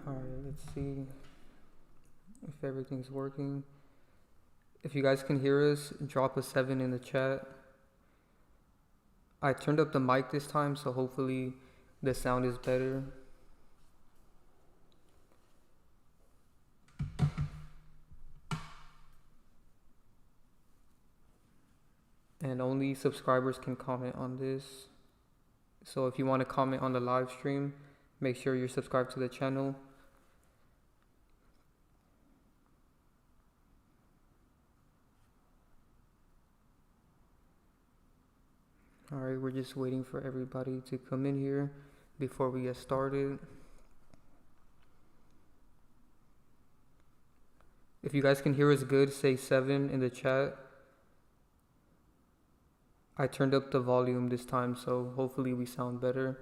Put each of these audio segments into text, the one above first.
Alright, let's see if everything's working. If you guys can hear us, drop a 7 in the chat. I turned up the mic this time, so hopefully the sound is better. And only subscribers can comment on this. So if you want to comment on the live stream, make sure you're subscribed to the channel. Alright, we're just waiting for everybody to come in here before we get started. If you guys can hear us good, say 7 in the chat. I turned up the volume this time, so hopefully we sound better.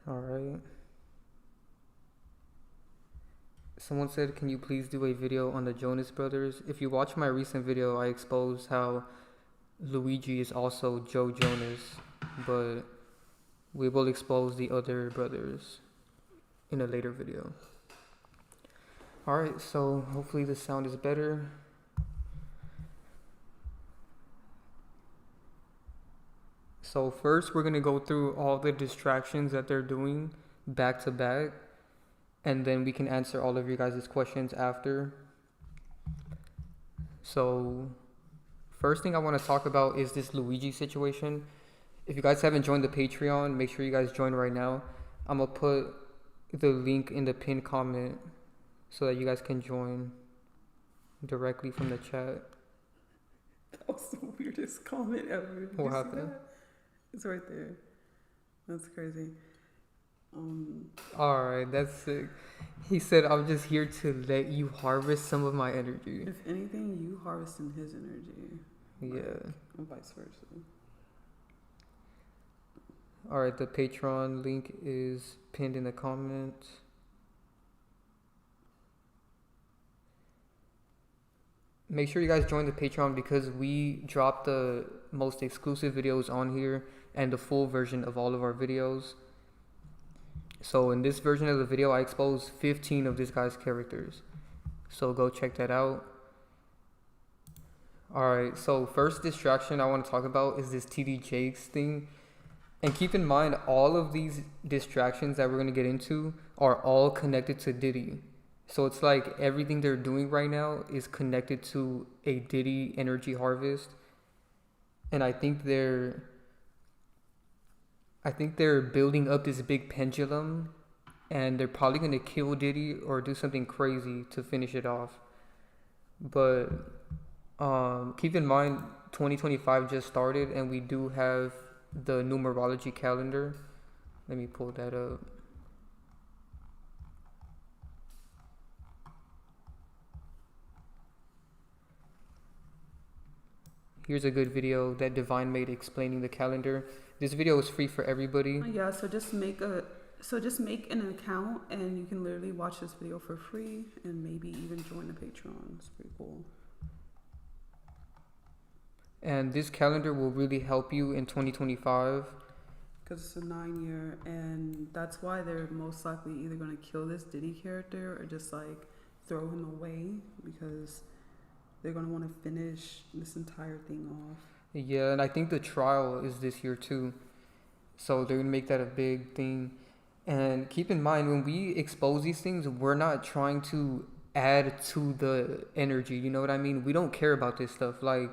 Alright. Someone said, can you please do a video on the Jonas Brothers? If you watch my recent video, I exposed how Luigi is also Joe Jonas, but we will expose the other brothers in a later video. Alright, so hopefully the sound is better. So first we're going to go through all the distractions that they're doing back to back, and then we can answer all of your guys' questions after. So first thing I want to talk about is this Luigi situation. If you guys haven't joined the Patreon, make sure you guys join right now. I'm going to put the link in the pinned comment so that you guys can join directly from the chat. That was the weirdest comment ever. What happened? It's right there. That's crazy. Alright, that's sick. He said, I'm just here to let you harvest some of my energy. If anything, you harvesting his energy. Yeah. And vice versa. Alright, the Patreon link is pinned in the comments. Make sure you guys join the Patreon because we drop the most exclusive videos on here and the full version of all of our videos. So in this version of the video, I expose 15 of this guy's characters. So go check that out. Alright, so first distraction I want to talk about is this TD Jakes thing. And keep in mind, all of these distractions that we're going to get into are all connected to Diddy. So it's like everything they're doing right now is connected to a Diddy energy harvest. And I think they're building up this big pendulum, and they're probably going to kill Diddy or do something crazy to finish it off. But keep in mind, 2025 just started, and we do have the numerology calendar. Let me pull that up. Here's a good video that Divine made explaining the calendar. This video is free for everybody. Yeah, so just make an account and you can literally watch this video for free and maybe even join the Patreon. It's pretty cool. And this calendar will really help you in 2025. Because it's a 9-year, and that's why they're most likely either going to kill this Diddy character or just like throw him away, because they're going to want to finish this entire thing off. Yeah, and I think the trial is this year too. So they're going to make that a big thing. And keep in mind, when we expose these things, we're not trying to add to the energy. You know what I mean? We don't care about this stuff. Like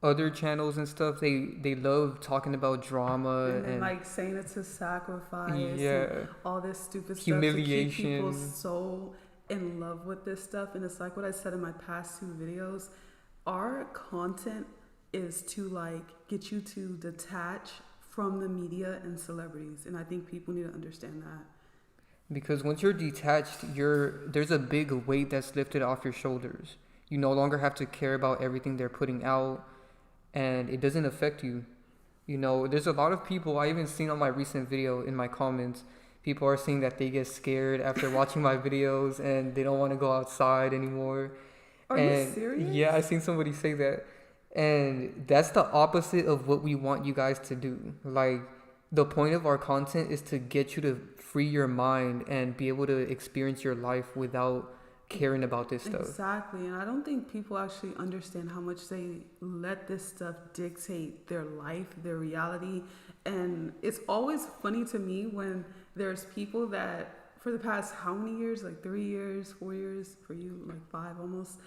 other channels and stuff, they love talking about drama and like saying it's a sacrifice. Yeah. And all this stupid Humiliation. stuff to keep people so in love with this stuff. And it's like what I said in my past 2 videos. Our content is to like get you to detach from the media and celebrities, and I think people need to understand that. Because once you're detached, there's a big weight that's lifted off your shoulders. You no longer have to care about everything they're putting out, and it doesn't affect you. You know, there's a lot of people, I even seen on my recent video in my comments, people are saying that they get scared after watching my videos and they don't want to go outside anymore. Are you serious? Yeah, I seen somebody say that. And that's the opposite of what we want you guys to do. Like, the point of our content is to get you to free your mind and be able to experience your life without caring about this stuff. Exactly. And I don't think people actually understand how much they let this stuff dictate their life, their reality. And it's always funny to me when there's people that for the past how many years, like 3 years, 4 years, for you, like 5 almost,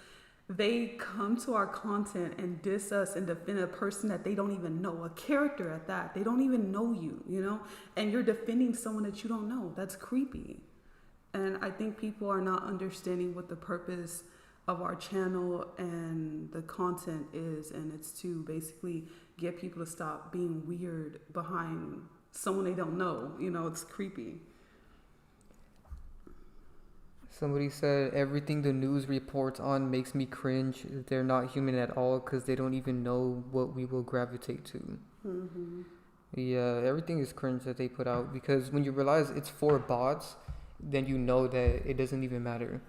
they come to our content and diss us and defend a person that they don't even know, a character at that. They don't even know you, you know? And you're defending someone that you don't know. That's creepy. And I think people are not understanding what the purpose of our channel and the content is. And it's to basically get people to stop being weird behind someone they don't know. You know, it's creepy. Somebody said, everything the news reports on makes me cringe. They're not human at all because they don't even know what we will gravitate to. Mm-hmm. Yeah, everything is cringe that they put out, because when you realize it's for bots, then you know that it doesn't even matter.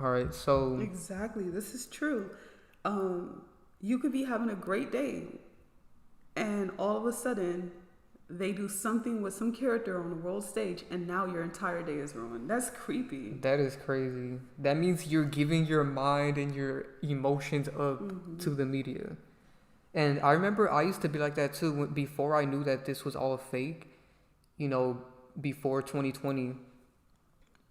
All right, so... Exactly, this is true. You could be having a great day, and all of a sudden, they do something with some character on the world stage, and now your entire day is ruined. That's creepy. That is crazy. That means you're giving your mind and your emotions up to the media. And I remember I used to be like that too before I knew that this was all fake. You know, before 2020,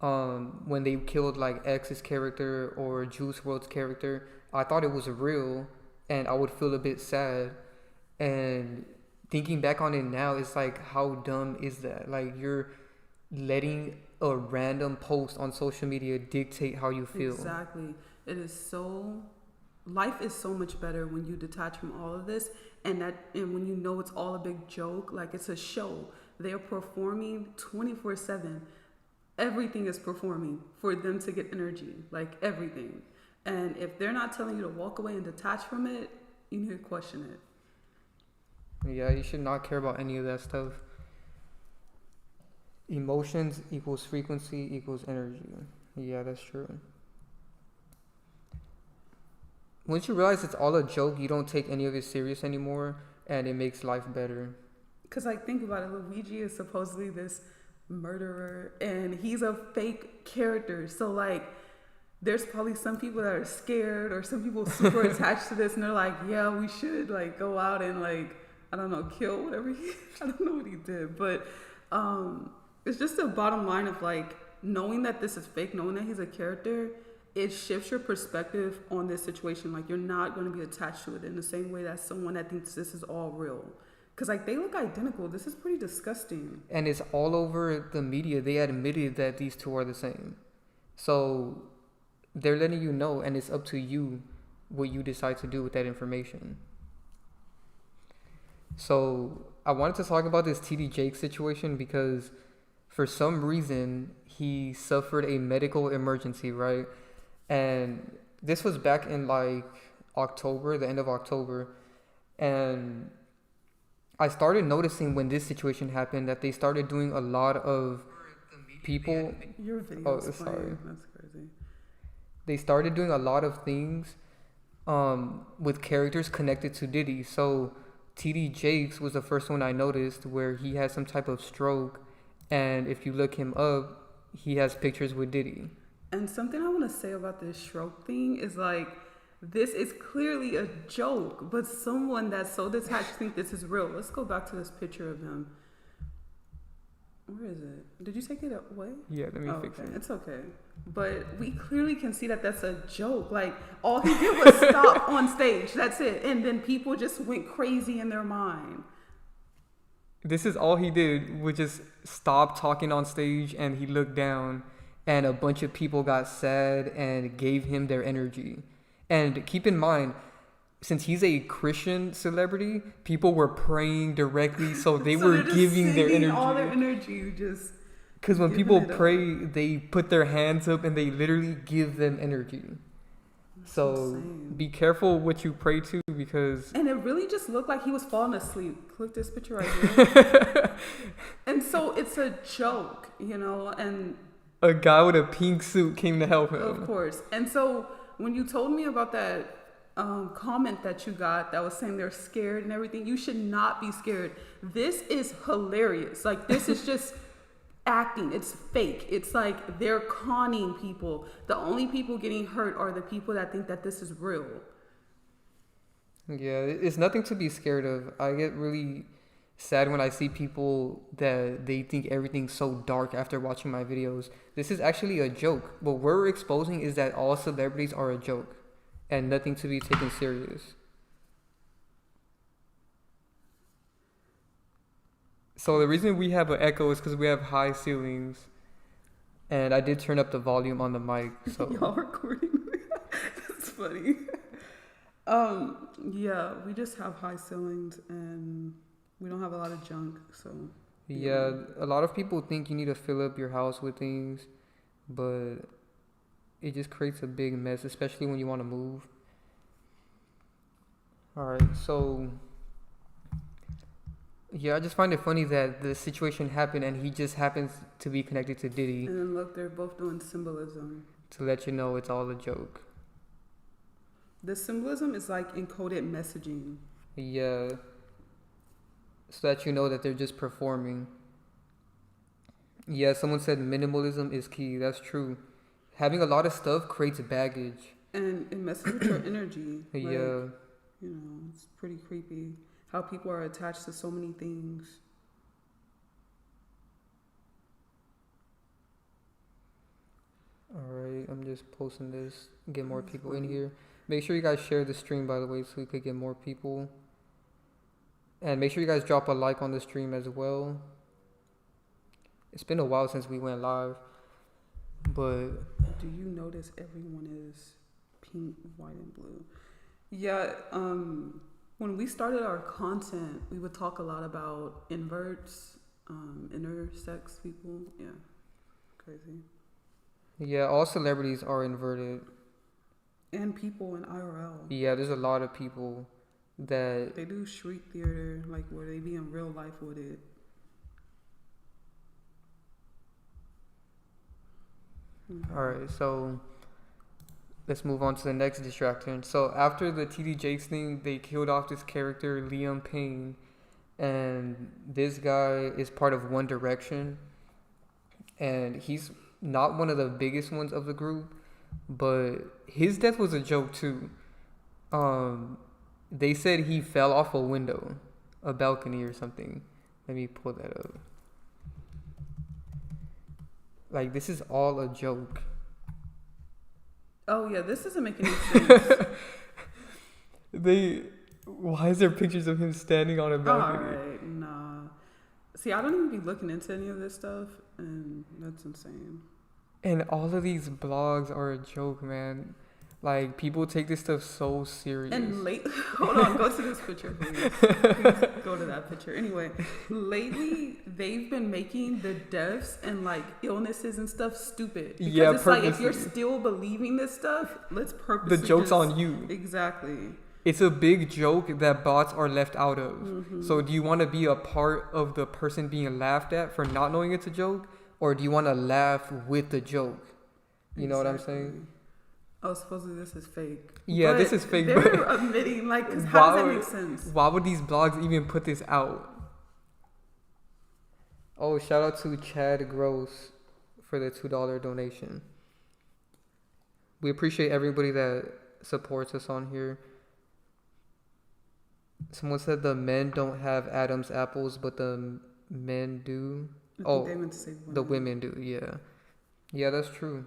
when they killed like X's character or Juice WRLD's character, I thought it was real, and I would feel a bit sad. And thinking back on it now, it's like, how dumb is that? Like, you're letting a random post on social media dictate how you feel. Exactly. It is so... Life is so much better when you detach from all of this, and when you know it's all a big joke, like it's a show. They're performing 24/7. Everything is performing for them to get energy, like everything. And if they're not telling you to walk away and detach from it, you need to question it. Yeah, you should not care about any of that stuff. Emotions equals frequency equals energy. Yeah, that's true. Once you realize it's all a joke, you don't take any of it serious anymore, and it makes life better. Because, like, think about it. Luigi is supposedly this murderer, and he's a fake character. So, like, there's probably some people that are scared, or some people super attached to this, and they're like, yeah, we should, like, go out and, like, I don't know, kill whatever I don't know what he did. But it's just the bottom line of, like, knowing that this is fake, knowing that he's a character, it shifts your perspective on this situation. Like, you're not going to be attached to it in the same way that someone that thinks this is all real. Because, like, they look identical. This is pretty disgusting. And it's all over the media. They admitted that these two are the same. So they're letting you know, and it's up to you what you decide to do with that information. So I wanted to talk about this TD Jakes situation because for some reason he suffered a medical emergency, right? And this was back in like October, the end of October. And I started noticing when this situation happened that they started doing a lot of people. Your video is sorry. playing. That's crazy. They started doing a lot of things with characters connected to Diddy. So TD Jakes was the first one I noticed where he had some type of stroke. And if you look him up, he has pictures with Diddy. And something I want to say about this stroke thing is, like, this is clearly a joke, but someone that's so detached think this is real. Let's go back to this picture of him. Where is it? Did you take it away? Yeah, let me fix it. It's okay. But we clearly can see that that's a joke. Like, all he did was stop on stage. That's it. And then people just went crazy in their mind. This is all he did, was just stop talking on stage, and he looked down, and a bunch of people got sad and gave him their energy. And keep in mind, since he's a Christian celebrity, people were praying directly, so they were giving their energy. All their energy, just because when people pray, they put their hands up and they literally give them energy. So be careful what you pray to, because... And it really just looked like he was falling asleep. Click this picture right here. And so it's a joke, you know, and... A guy with a pink suit came to help him. Of course. And so when you told me about that comment that you got that was saying they're scared and everything, you should not be scared. This is hilarious. Like, this is just acting. It's fake. It's like they're conning people. The only people getting hurt are the people that think that this is real. Yeah, it's nothing to be scared of. I get really sad when I see people that they think everything's so dark after watching my videos. This is actually a joke. What we're exposing is that all celebrities are a joke and nothing to be taken serious. So the reason we have an echo is because we have high ceilings, and I did turn up the volume on the mic. So y'all recording? That's funny. Yeah, we just have high ceilings and we don't have a lot of junk, so. Yeah, a lot of people think you need to fill up your house with things, but it just creates a big mess, especially when you want to move. Alright, so yeah, I just find it funny that the situation happened and he just happens to be connected to Diddy. And then look, they're both doing symbolism. To let you know it's all a joke. The symbolism is like encoded messaging. Yeah. So that you know that they're just performing. Yeah, someone said minimalism is key. That's true. Having a lot of stuff creates baggage. And it messes with your energy. Like, Yeah. you know, it's pretty creepy how people are attached to so many things. Alright, I'm just posting this. Get more people in here. Make sure you guys share the stream, by the way, so we could get more people. And make sure you guys drop a like on the stream as well. It's been a while since we went live. But do you notice everyone is pink, white, and blue? Yeah, when we started our content, we would talk a lot about inverts, intersex people. Yeah, crazy. yeah, all celebrities are inverted. And people in IRL. Yeah, there's a lot of people that they do street theater, like where they be in real life with it. Alright, so let's move on to the next distraction. So after the TD Jakes thing, they killed off this character, Payne, and this guy is part of One Direction, and he's not one of the biggest ones of the group, but his death was a joke too. They said he fell off a window, a balcony or something. Let me pull that up. Like, this is all a joke. Oh yeah, this doesn't make any sense. Why is there pictures of him standing on a balcony? Alright, nah. See, I don't even be looking into any of this stuff, and that's insane. And all of these blogs are a joke, man. Like, people take this stuff so serious. And hold on, go to this picture, please. Please go to that picture. Anyway, lately, they've been making the deaths and, like, illnesses and stuff stupid. Because yeah, it's purposely. like, if you're still believing this stuff, let's purposely The joke's on you. Exactly. It's a big joke that bots are left out of. Mm-hmm. So do you want to be a part of the person being laughed at for not knowing it's a joke? Or do you want to laugh with the joke? You know what I'm saying? Oh, supposedly this is fake. Yeah, but this is fake. They're but admitting, like, because how does that make sense? Why would these blogs even put this out? Oh, shout out to Chad Gross for the $2 donation. We appreciate everybody that supports us on here. Someone said the men don't have Adam's apples, but the men do. I think they meant to say the women do. Yeah, yeah, that's true.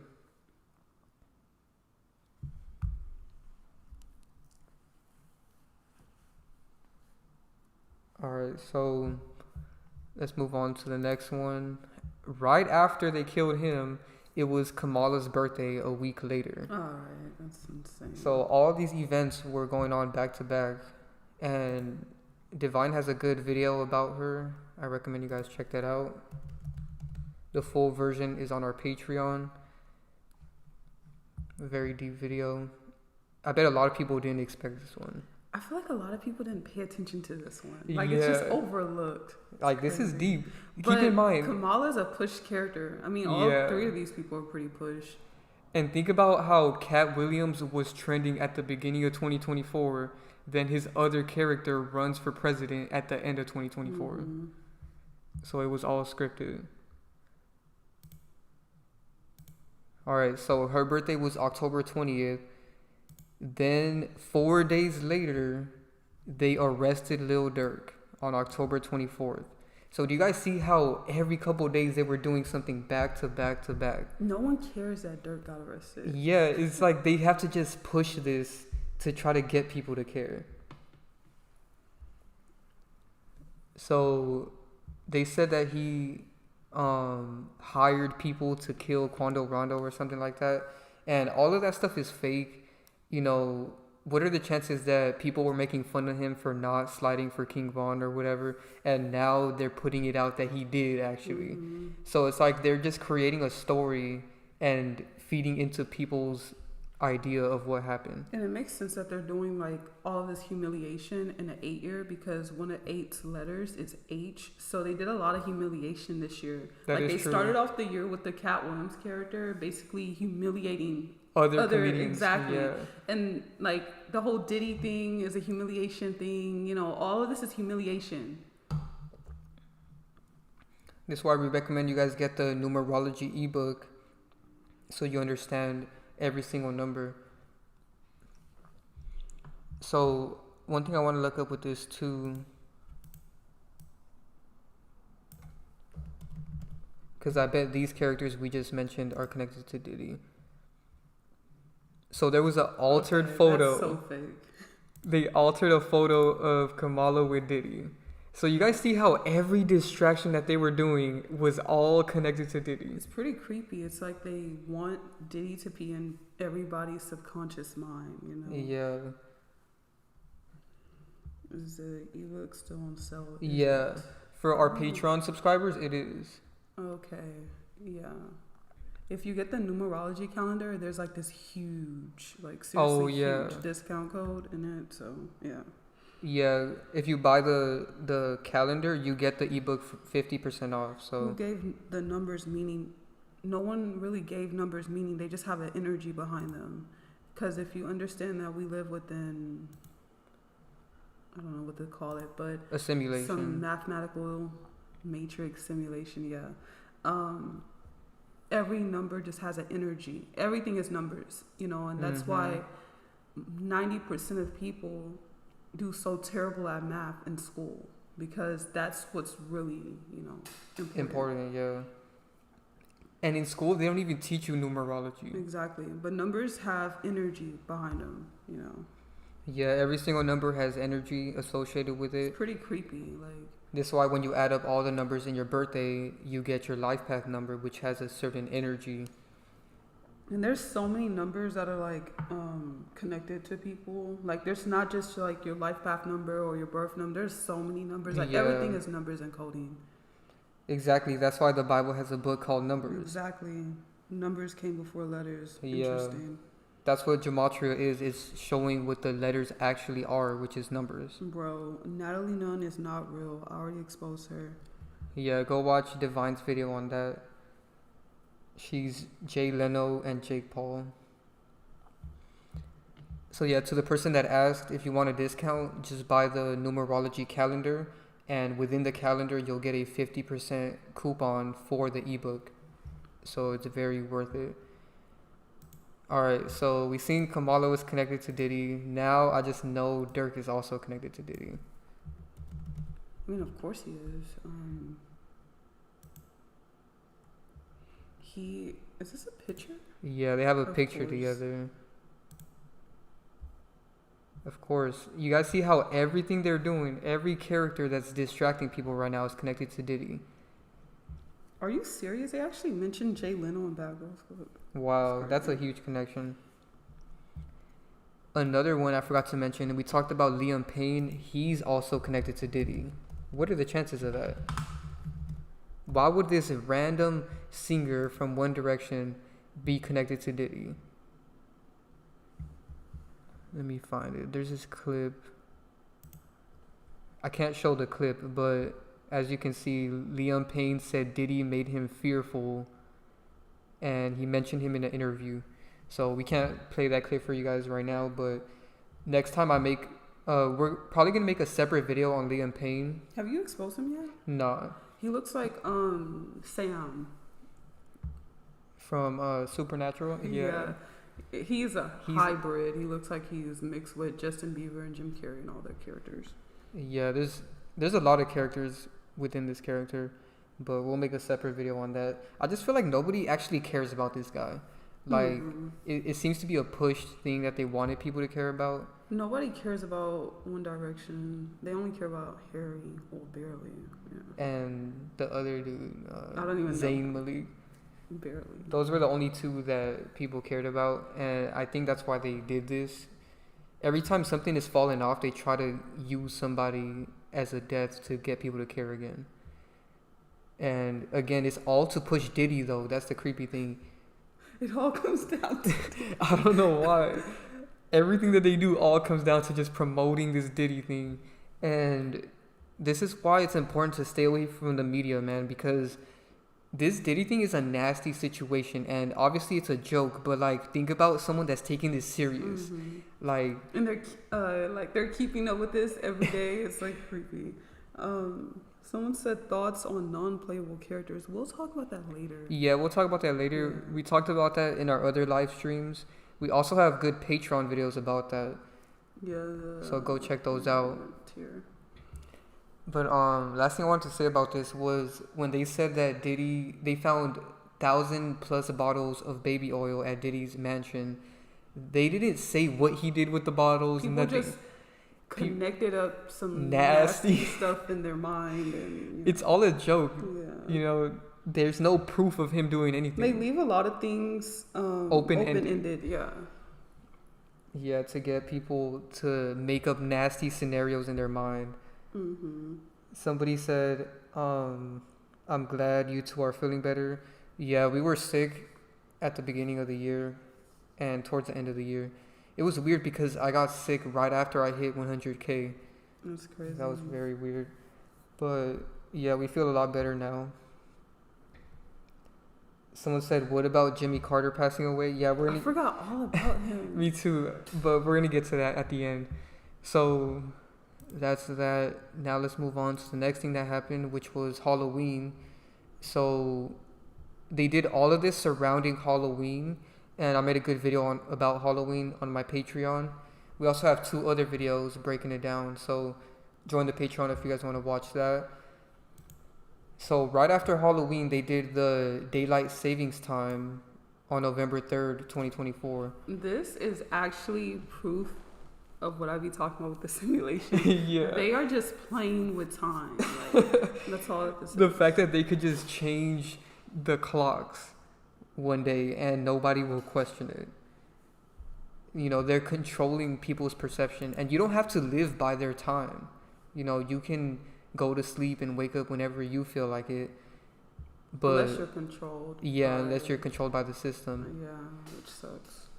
Alright, so let's move on to the next one. Right after they killed him, it was Kamala's birthday a week later. Alright, that's insane. So all these events were going on back to back. And Divine has a good video about her. I recommend you guys check that out. The full version is on our Patreon. A very deep video. I bet a lot of people didn't expect this one. I feel like a lot of people didn't pay attention to this one. Like, it's just overlooked. Like, this is deep. But keep in mind, Kamala's a pushed character. I mean, all three of these people are pretty pushed. And think about how Cat Williams was trending at the beginning of 2024, then his other character runs for president at the end of 2024. Mm-hmm. So it was all scripted. Alright, so her birthday was October 20th. Then 4 days later, they arrested Lil Durk on October 24th. So do you guys see how every couple of days they were doing something back to back to back? No one cares that Durk got arrested. Yeah, it's like they have to just push this to try to get people to care. So they said that he hired people to kill Quando Rondo or something like that. And all of that stuff is fake. You know, what are the chances that people were making fun of him for not sliding for King Von or whatever, and now they're putting it out that he did actually? Mm-hmm. So it's like they're just creating a story and feeding into people's idea of what happened. And it makes sense that they're doing like all of this humiliation in an 8-year, because one of 8's letters is H. So they did a lot of humiliation this year. That like is they true. started off the year with the Cat Williams character, basically humiliating Other comedians, exactly. yeah. And like the whole Diddy thing is a humiliation thing. You know, all of this is humiliation. That's why we recommend you guys get the Numerology ebook so you understand every single number. So one thing I want to look up with this too, because I bet these characters we just mentioned are connected to Diddy. So there was an altered photo. That's so fake. They altered a photo of Kamala with Diddy. So you guys see how every distraction that they were doing was all connected to Diddy. It's pretty creepy. It's like they want Diddy to be in everybody's subconscious mind, you know? Yeah. Is the ebook still on sale? Yeah. For our Patreon subscribers, it is. Okay. Yeah. If you get the numerology calendar, there's like this huge, like seriously huge discount code in it. So yeah. Yeah, if you buy the calendar, you get the ebook for 50% off. So who gave the numbers meaning? No one really gave numbers meaning. They just have an energy behind them. Because if you understand that we live within, I don't know what to call it, but a simulation, some mathematical matrix simulation. Yeah. Every number just has an energy. Everything is numbers, you know, and that's why 90% of people do so terrible at math in school, because that's what's really, you know, important. Yeah. And in school, they don't even teach you numerology. Exactly. But numbers have energy behind them, you know. Yeah, every single number has energy associated with it. It's pretty creepy. Like, this is why when you add up all the numbers in your birthday, you get your life path number, which has a certain energy. and there's so many numbers that are like connected to people. Like, there's not just like your life path number or your birth number. There's so many numbers. Like, everything is numbers and coding. Exactly. That's why the Bible has a book called Numbers. Exactly. Numbers came before letters. Yeah. Interesting. That's what gematria is. It's showing what the letters actually are, which is numbers. Bro, Natalie Nunn is not real. I already exposed her. Yeah, go watch Divine's video on that. She's Jay Leno and Jake Paul. So yeah, to the person that asked if you want a discount, just buy the numerology calendar, and within the calendar you'll get a 50% coupon for the ebook. So it's very worth it. Alright, so we seen Kamala was connected to Diddy. Now I just know Durk is also connected to Diddy. I mean, of course he is. Is this a picture? Yeah, they have a Of picture course. together. Of course. You guys see how everything they're doing, every character that's distracting people right now is connected to Diddy. Are you serious? They actually mentioned Jay Leno in Bad Girls Club. Wow, that's a huge connection. Another one I forgot to mention, and we talked about Liam Payne. He's also connected to Diddy. What are the chances of that? Why would this random singer from One Direction be connected to Diddy? Let me find it. There's this clip. I can't show the clip, but as you can see, Liam Payne said Diddy made him fearful, and he mentioned him in an interview. So we can't play that clip for you guys right now, but next time I make, we're probably gonna make a separate video on Liam Payne. Have you exposed him yet? Nah. He looks like Sam From Supernatural. Yeah. He's hybrid. He looks like he's mixed with Justin Bieber and Jim Carrey and all their characters. Yeah, there's a lot of characters within this character, but we'll make a separate video on that. I just feel like nobody actually cares about this guy. Like, it seems to be a pushed thing that they wanted people to care about. Nobody cares about One Direction. They only care about Harry, or barely. Yeah. And the other dude, I don't even Zayn know. Malik. Barely. Those were the only two that people cared about, and I think that's why they did this. Every time something is falling off, they try to use somebody as a death to get people to care again. And again, it's all to push Diddy, though. That's the creepy thing. It all comes down to I don't know why. Everything that they do all comes down to just promoting this Diddy thing. And this is why it's important to stay away from the media, man, because this Diddy thing is a nasty situation, and obviously it's a joke, but like, think about someone that's taking this serious. Like, and they're keeping up with this every day. It's like creepy. Someone said thoughts on non-playable characters. We'll talk about that later. Yeah, we'll talk about that later. Yeah. We talked about that in our other live streams. We also have good Patreon videos about that. Yeah. So go check those out. Tier. But last thing I wanted to say about this was when they said that Diddy, they found 1,000+ bottles of baby oil at Diddy's mansion. They didn't say what he did with the bottles. People nothing. just connected up some nasty stuff in their mind, and it's all a joke. Yeah. You know, there's no proof of him doing anything. They leave a lot of things open-ended. Yeah. Yeah, to get people to make up nasty scenarios in their mind. Somebody said, I'm glad you two are feeling better. Yeah, we were sick at the beginning of the year and towards the end of the year. It was weird because I got sick right after I hit 100K. That's crazy. That was very weird. But yeah, we feel a lot better now. Someone said, what about Jimmy Carter passing away? Yeah, I forgot all about him. Me too, but we're going to get to that at the end. So that's that. Now let's move on to the next thing that happened, which was Halloween. So they did all of this surrounding Halloween, and I made a good video about Halloween on my Patreon. We also have 2 other videos breaking it down, so join the Patreon if you guys want to watch that. So right after Halloween, they did the daylight savings time on November 3rd, 2024. This is actually proof of what I be talking about with the simulation. Yeah. They are just playing with time. Like, that's all this is. The fact that they could just change the clocks one day and nobody will question it. You know, they're controlling people's perception, and you don't have to live by their time. You know, you can go to sleep and wake up whenever you feel like it. But unless you're controlled. Yeah, unless you're controlled by the system. Yeah, which sucks.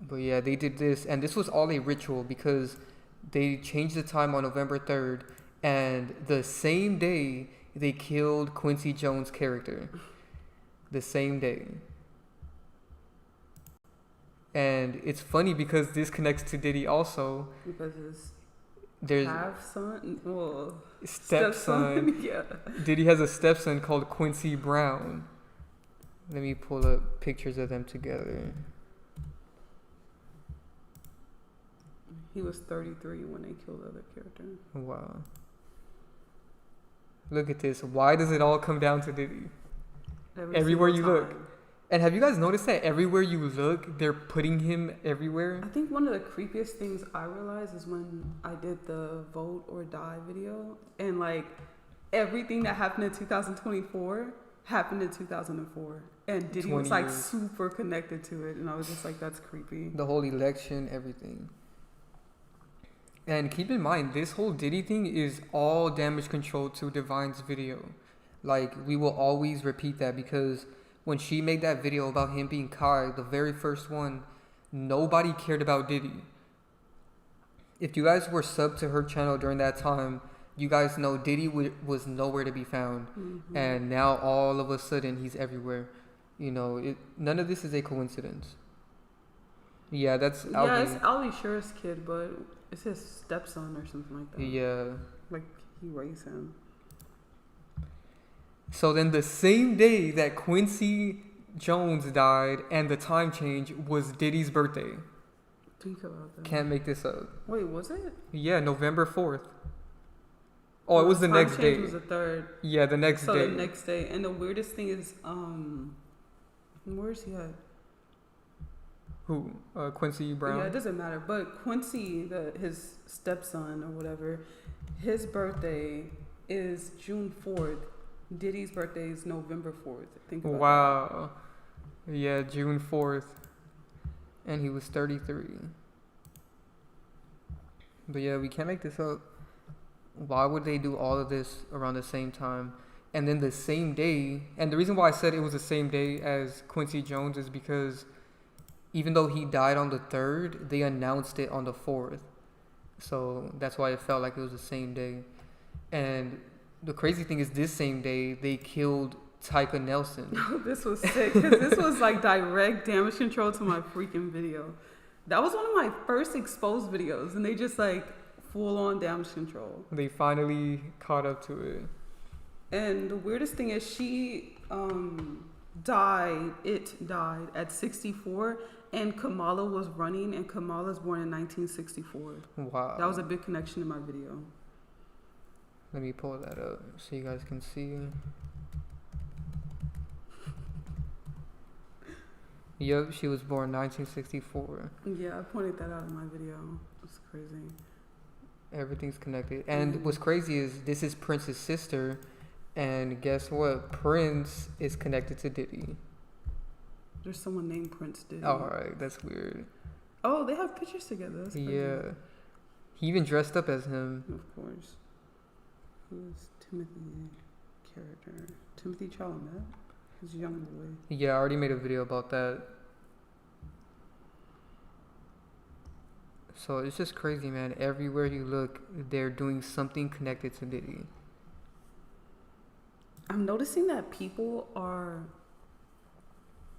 But yeah, they did this, and this was all a ritual because they changed the time on November 3rd, and the same day they killed Quincy Jones' character. The same day. And it's funny because this connects to Diddy also. Because his there's half-son? Well, stepson. Yeah. Diddy has a stepson called Quincy Brown. Let me pull up pictures of them together. He was 33 when they killed the other character. Wow. Look at this. Why does it all come down to Diddy? Everywhere you look. And have you guys noticed that everywhere you look, they're putting him everywhere? I think one of the creepiest things I realized is when I did the Vote or Die video. And like everything that happened in 2024 happened in 2004. And Diddy was like super connected to it. And I was just like, that's creepy. The whole election, everything. And keep in mind, this whole Diddy thing is all damage control to Divine's video. Like, we will always repeat that because when she made that video about him being Kai, the very first one, nobody cared about Diddy. If you guys were subbed to her channel during that time, you guys know Diddy was nowhere to be found. And now all of a sudden, he's everywhere. You know, none of this is a coincidence. Yeah, that's Yeah, Ali. it's Ali Shur's kid, but it's his stepson or something like that. Yeah. Like, he raised him. So then the same day that Quincy Jones died and the time change was Diddy's birthday. Think about that. Can't make this up. Wait, was it? Yeah, November 4th. Oh, it was the time next day. change was the 3rd. Yeah, the next So day. the next day. And the weirdest thing is, where's he at? Who? Quincy Brown? Yeah, it doesn't matter. But Quincy, his stepson or whatever, his birthday is June 4th. Diddy's birthday is November 4th. Think about Wow. Yeah, June 4th. And he was 33. But yeah, we can't make this up. Why would they do all of this around the same time? And then the same day, and the reason why I said it was the same day as Quincy Jones is because even though he died on the 3rd, they announced it on the 4th. So that's why it felt like it was the same day. And the crazy thing is this same day, they killed Tyka Nelson. This was sick because this was like direct damage control to my freaking video. That was one of my first exposed videos, and they just like full on damage control. They finally caught up to it. And the weirdest thing is she died at 64, and Kamala was running, and Kamala's born in 1964. Wow. That was a big connection in my video. Let me pull that up so you guys can see. Yep, she was born 1964. Yeah, I pointed that out in my video. It's crazy. Everything's connected. And what's crazy is this is Prince's sister, and guess what? Prince is connected to Diddy. There's someone named Prince Diddy. All right, that's weird. Oh, they have pictures together. That's crazy. Yeah. He even dressed up as him. Of course. Who's Timothy character? Timothy Chalamet? His young boy. Yeah, I already made a video about that. So it's just crazy, man. Everywhere you look, they're doing something connected to Diddy. I'm noticing that people are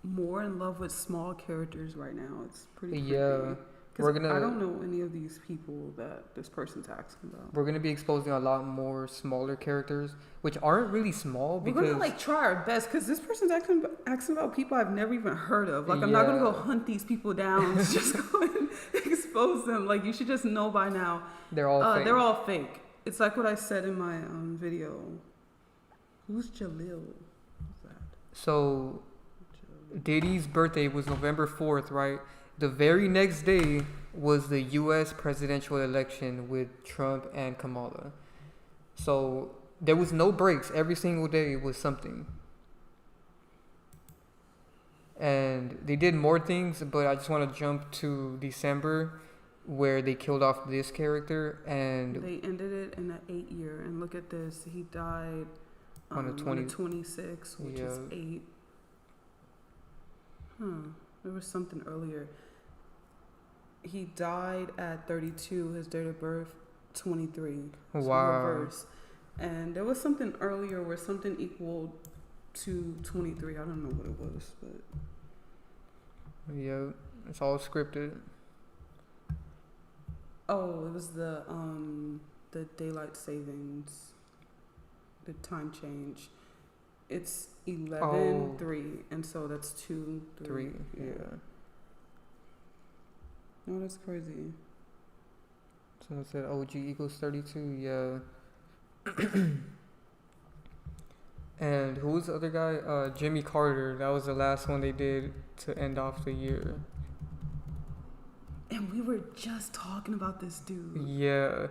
more in love with small characters right now. It's pretty creepy. Yeah. Because I don't know any of these people that this person's asking about. We're going to be exposing a lot more smaller characters, which aren't really small because... We're going to like try our best because this person's asking about people I've never even heard of. Like, I'm not going to go hunt these people down. Just go and expose them. Like, you should just know by now. They're all fake. They're all fake. It's like what I said in my video. Who's Jalil? Who's that? So, Diddy's birthday was November 4th, right? The very next day was the U.S. presidential election with Trump and Kamala. So there was no breaks. Every single day was something. And they did more things, but I just want to jump to December where they killed off this character. And they ended it in an 8-year. And look at this. He died on the 26, which is 8. There was something earlier. He died at 32. His date of birth, 23. So wow. Reverse. And there was something earlier where something equaled to 23. I don't know what it was, but yeah, it's all scripted. Oh, it was the daylight savings, the time change. It's 11:03, and so that's 2:03. Yeah. No, that's crazy. Someone said OG equals 32. Yeah. And who was the other guy? Jimmy Carter. That was the last one they did to end off the year. And we were just talking about this dude. Yeah.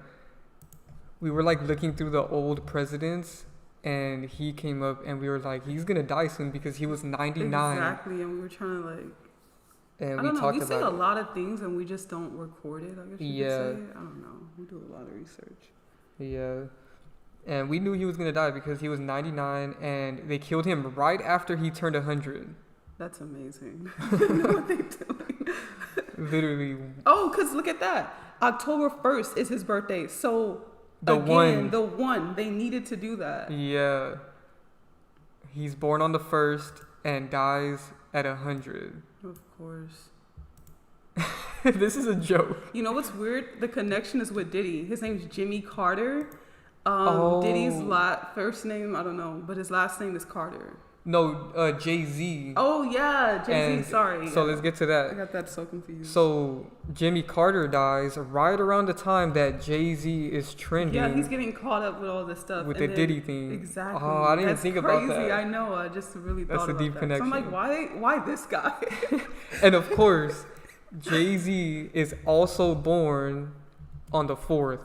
We were like looking through the old presidents, and he came up, and we were like, he's gonna die soon because he was 99. Exactly, and we were trying to like. And I don't know. We say a it. lot of things, and we just don't record it. I guess you could say. I don't know. We do a lot of research. Yeah. And we knew he was going to die because he was 99 and they killed him right after he turned 100. That's amazing. I know what they're doing. Literally. Oh, because look at that. October 1st is his birthday. So, the one, they needed to do that. Yeah. He's born on the 1st and dies at 100. Of course. This is a joke. You know what's weird? The connection is with Diddy. His name's Jimmy Carter. Diddy's first name, I don't know, but his last name is Carter. No, Jay-Z. Oh, yeah, Jay-Z, sorry. So let's get to that. I got that so confused. So Jimmy Carter dies right around the time that Jay-Z is trending. Yeah, he's getting caught up with all this stuff. With the Diddy thing. Exactly. Oh, I didn't even think about that. I know, I just really thought about that. That's a deep connection. So I'm like, why this guy? And of course, Jay-Z is also born on the 4th.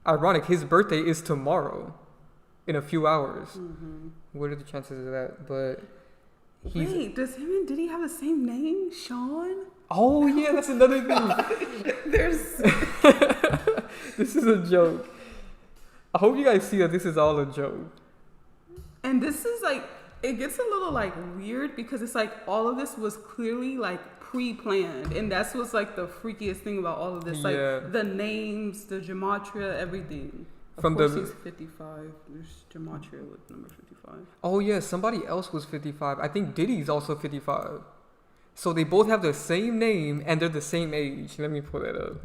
Ironic, his birthday is tomorrow. In a few hours. Mm-hmm. What are the chances of that? But wait, does him and Diddy have the same name? Sean? Oh yeah, that's another thing. There's This is a joke. I hope you guys see that this is all a joke. And this is like, it gets a little like weird because it's like all of this was clearly like pre-planned, and that's what's like the freakiest thing about all of this. Like the names, the gematria, everything. Of course he's 55. There's gematria with number 55. Oh yeah, somebody else was 55. I think Diddy's also 55. So they both have the same name and they're the same age. Let me pull that up.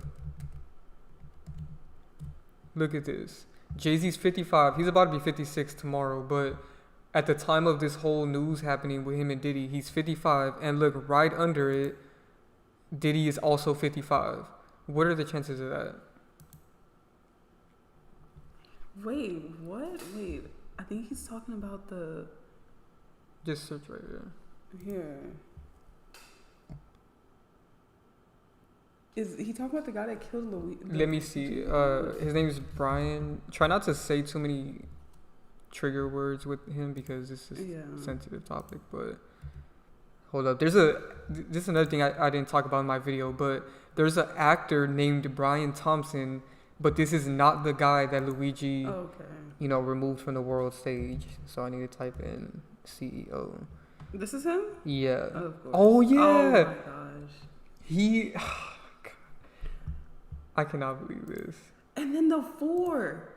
Look at this. Jay-Z's 55. He's about to be 56 tomorrow, but at the time of this whole news happening with him and Diddy, he's 55. And look, right under it, Diddy is also 55. What are the chances of that? Wait, what? Wait, I think he's talking about the... Just search right here. Here. Is he talking about the guy that killed Luigi? Let me see. His name is Brian. Try not to say too many trigger words with him because this is a sensitive topic, but... Hold up. This is another thing I didn't talk about in my video, but there's an actor named Brian Thompson. But this is not the guy that Luigi, removed from the world stage. So I need to type in CEO. This is him? Yeah. Oh, of course. Oh yeah. Oh my gosh. I cannot believe this. And then the 4.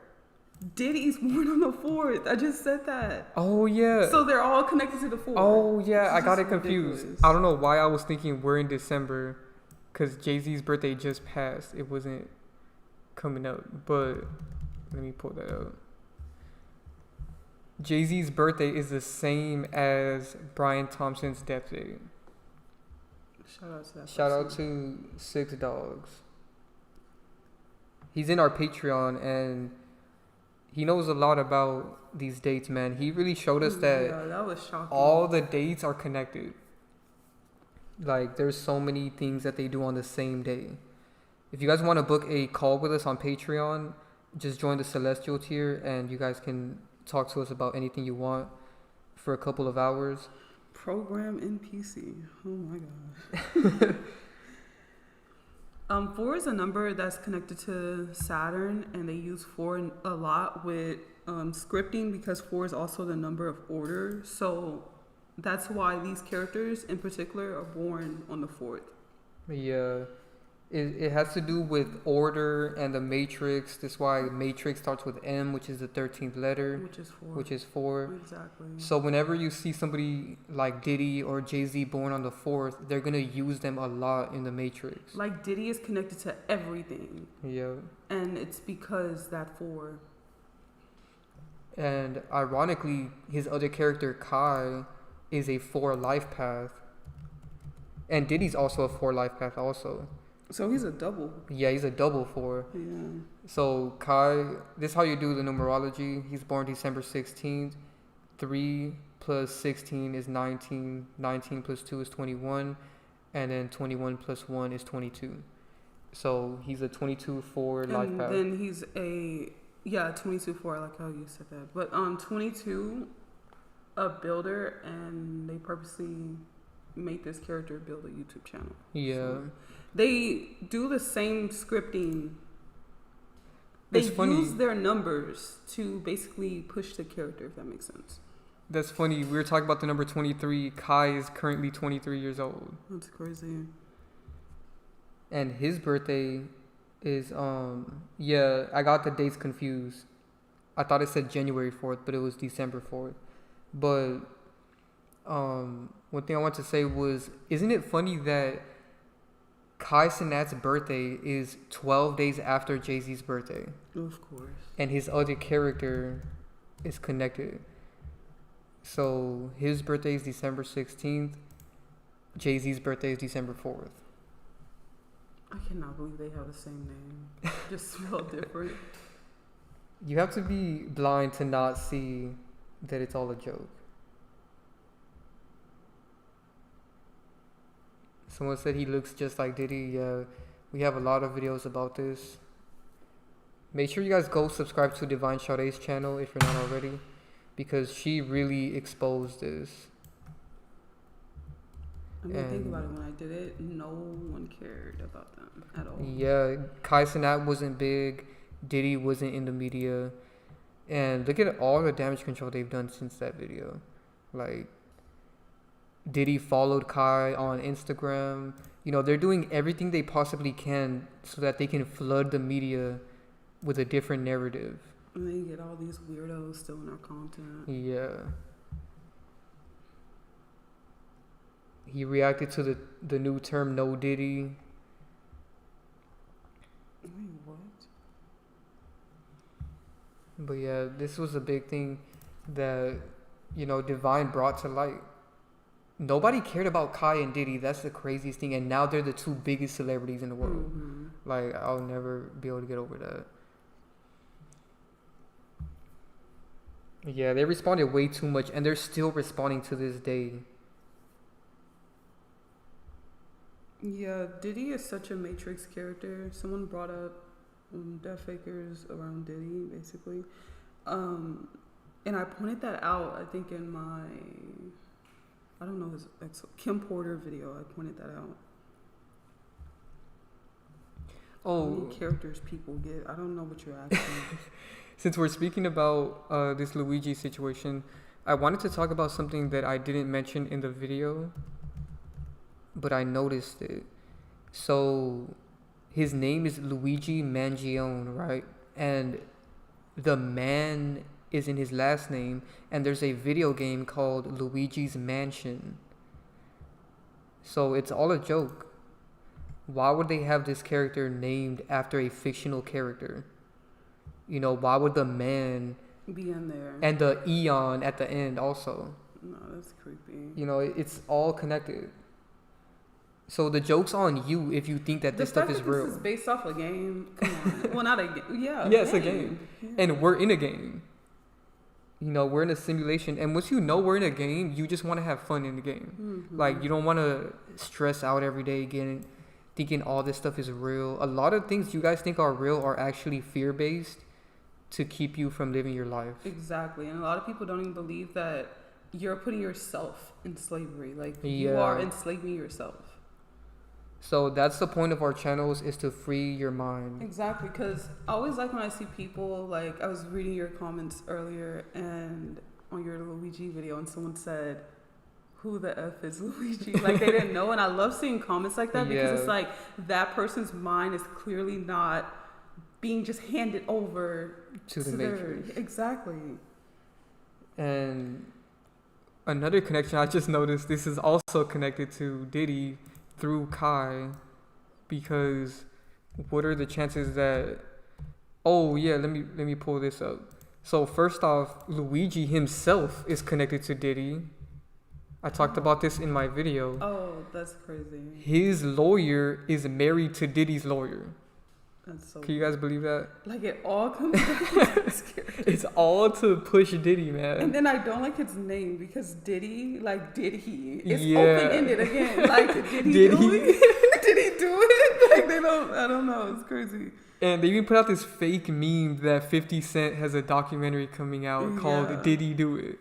Diddy's born on the 4th. I just said that. Oh yeah. So they're all connected to the 4th. Oh yeah, I got it confused. Ridiculous. I don't know why I was thinking we're in December, because Jay-Z's birthday just passed. It wasn't coming up, but let me pull that up. Jay-Z's birthday is the same as Brian Thompson's death date. Shout out to that. Shout out to 6 Dogs. He's in our Patreon and he knows a lot about these dates, man. He really showed us that was shocking. All the dates are connected. Like there's so many things that they do on the same day. If you guys want to book a call with us on Patreon, just join the Celestial tier and you guys can talk to us about anything you want for a couple of hours. Program NPC. Oh my gosh. 4 is a number that's connected to Saturn, and they use 4 a lot with scripting because 4 is also the number of order. So that's why these characters in particular are born on the 4th. Yeah. It has to do with order and the matrix. That's why matrix starts with M, which is the 13th letter. Which is 4. Exactly. So whenever you see somebody like Diddy or Jay-Z born on the 4th, they're going to use them a lot in the matrix. Like Diddy is connected to everything. Yeah. And it's because that 4. And ironically, his other character, Kai, is a 4 life path. And Diddy's also a 4 life path also. So he's a double. Yeah, he's a double 4. Yeah. So Kai, this is how you do the numerology. He's born December 16th. 3 plus 16 is 19. 19 plus 2 is 21. And then 21 plus 1 is 22. So he's a 22-4 life path. And then he's a 22-4. I like how you said that. But 22, a builder, and they purposely make this character build a YouTube channel. Yeah. So they do the same scripting. They use their numbers to basically push the character, if that makes sense. That's funny. We were talking about the number 23. Kai is currently 23 years old. That's crazy. And his birthday is, I got the dates confused. I thought it said January 4th, but it was December 4th. But One thing I want to say was, isn't it funny that Cenat's birthday is 12 days after Jay-Z's birthday? Of course. And his other character is connected. So his birthday is December 16th. Jay-Z's birthday is December 4th. I cannot believe they have the same name. Just spelled different. You have to be blind to not see that it's all a joke. Someone said he looks just like Diddy. Yeah, we have a lot of videos about this. Make sure you guys go subscribe to Divine Sade's channel if you're not already, because she really exposed this. I mean, think about it. When I did it, no one cared about them at all. Yeah, Cenat wasn't big. Diddy wasn't in the media. And look at all the damage control they've done since that video. Like, Diddy followed Kai on Instagram. You know, they're doing everything they possibly can so that they can flood the media with a different narrative. And they get all these weirdos still in our content. Yeah. He reacted to the new term "No Diddy." Wait, what? But yeah, this was a big thing that, you know, Divine brought to light. Nobody cared about Kai and Diddy. That's the craziest thing. And now they're the two biggest celebrities in the world. Mm-hmm. Like, I'll never be able to get over that. Yeah, they responded way too much, and they're still responding to this day. Yeah, Diddy is such a Matrix character. Someone brought up death fakers around Diddy, basically. And I pointed that out, I think, in my, I don't know, his Kim Porter video. I pointed that out. Oh, how many characters people get? I don't know what you're asking. Since we're speaking about this Luigi situation, I wanted to talk about something that I didn't mention in the video, but I noticed it. So his name is Luigi Mansion, right? And the man is in his last name, and there's a video game called Luigi's Mansion. So it's all a joke. Why would they have this character named after a fictional character? You know, why would the man be in there? And the Eon at the end also. No, that's creepy. You know, it's all connected. So the joke's on you if you think that this stuff is real. This is based off a game. Come on. Well, not a game. Yeah. Yeah, it's a game. Yeah. And we're in a game. You know, we're in a simulation. And once you know we're in a game, you just want to have fun in the game. Mm-hmm. Like, you don't want to stress out every day again, thinking all this stuff is real. A lot of things you guys think are real are actually fear-based to keep you from living your life. Exactly. And a lot of people don't even believe that you're putting yourself in slavery. Like, you are enslaving yourself. So that's the point of our channels, is to free your mind. Exactly, because I always like when I see people, like, I was reading your comments earlier and on your Luigi video, and someone said, who the F is Luigi? Like, they didn't know. And I love seeing comments like that because it's like that person's mind is clearly not being just handed over to the Matrix. Exactly. And another connection I just noticed, this is also connected to Diddy through Kai, because what are the chances that, oh yeah, let me pull this up. So first off, Luigi himself is connected to Diddy. I talked about this in my video. Oh, that's crazy. His lawyer is married to Diddy's lawyer. That's so Can you guys believe that? Like, it all comes back to this character. It's all to push Diddy, man. And then I don't like his name, because Diddy, like, did he? It's open-ended again. Like, did he do it? Did he do it? Like, I don't know. It's crazy. And they even put out this fake meme that 50 Cent has a documentary coming out called Did He Do It?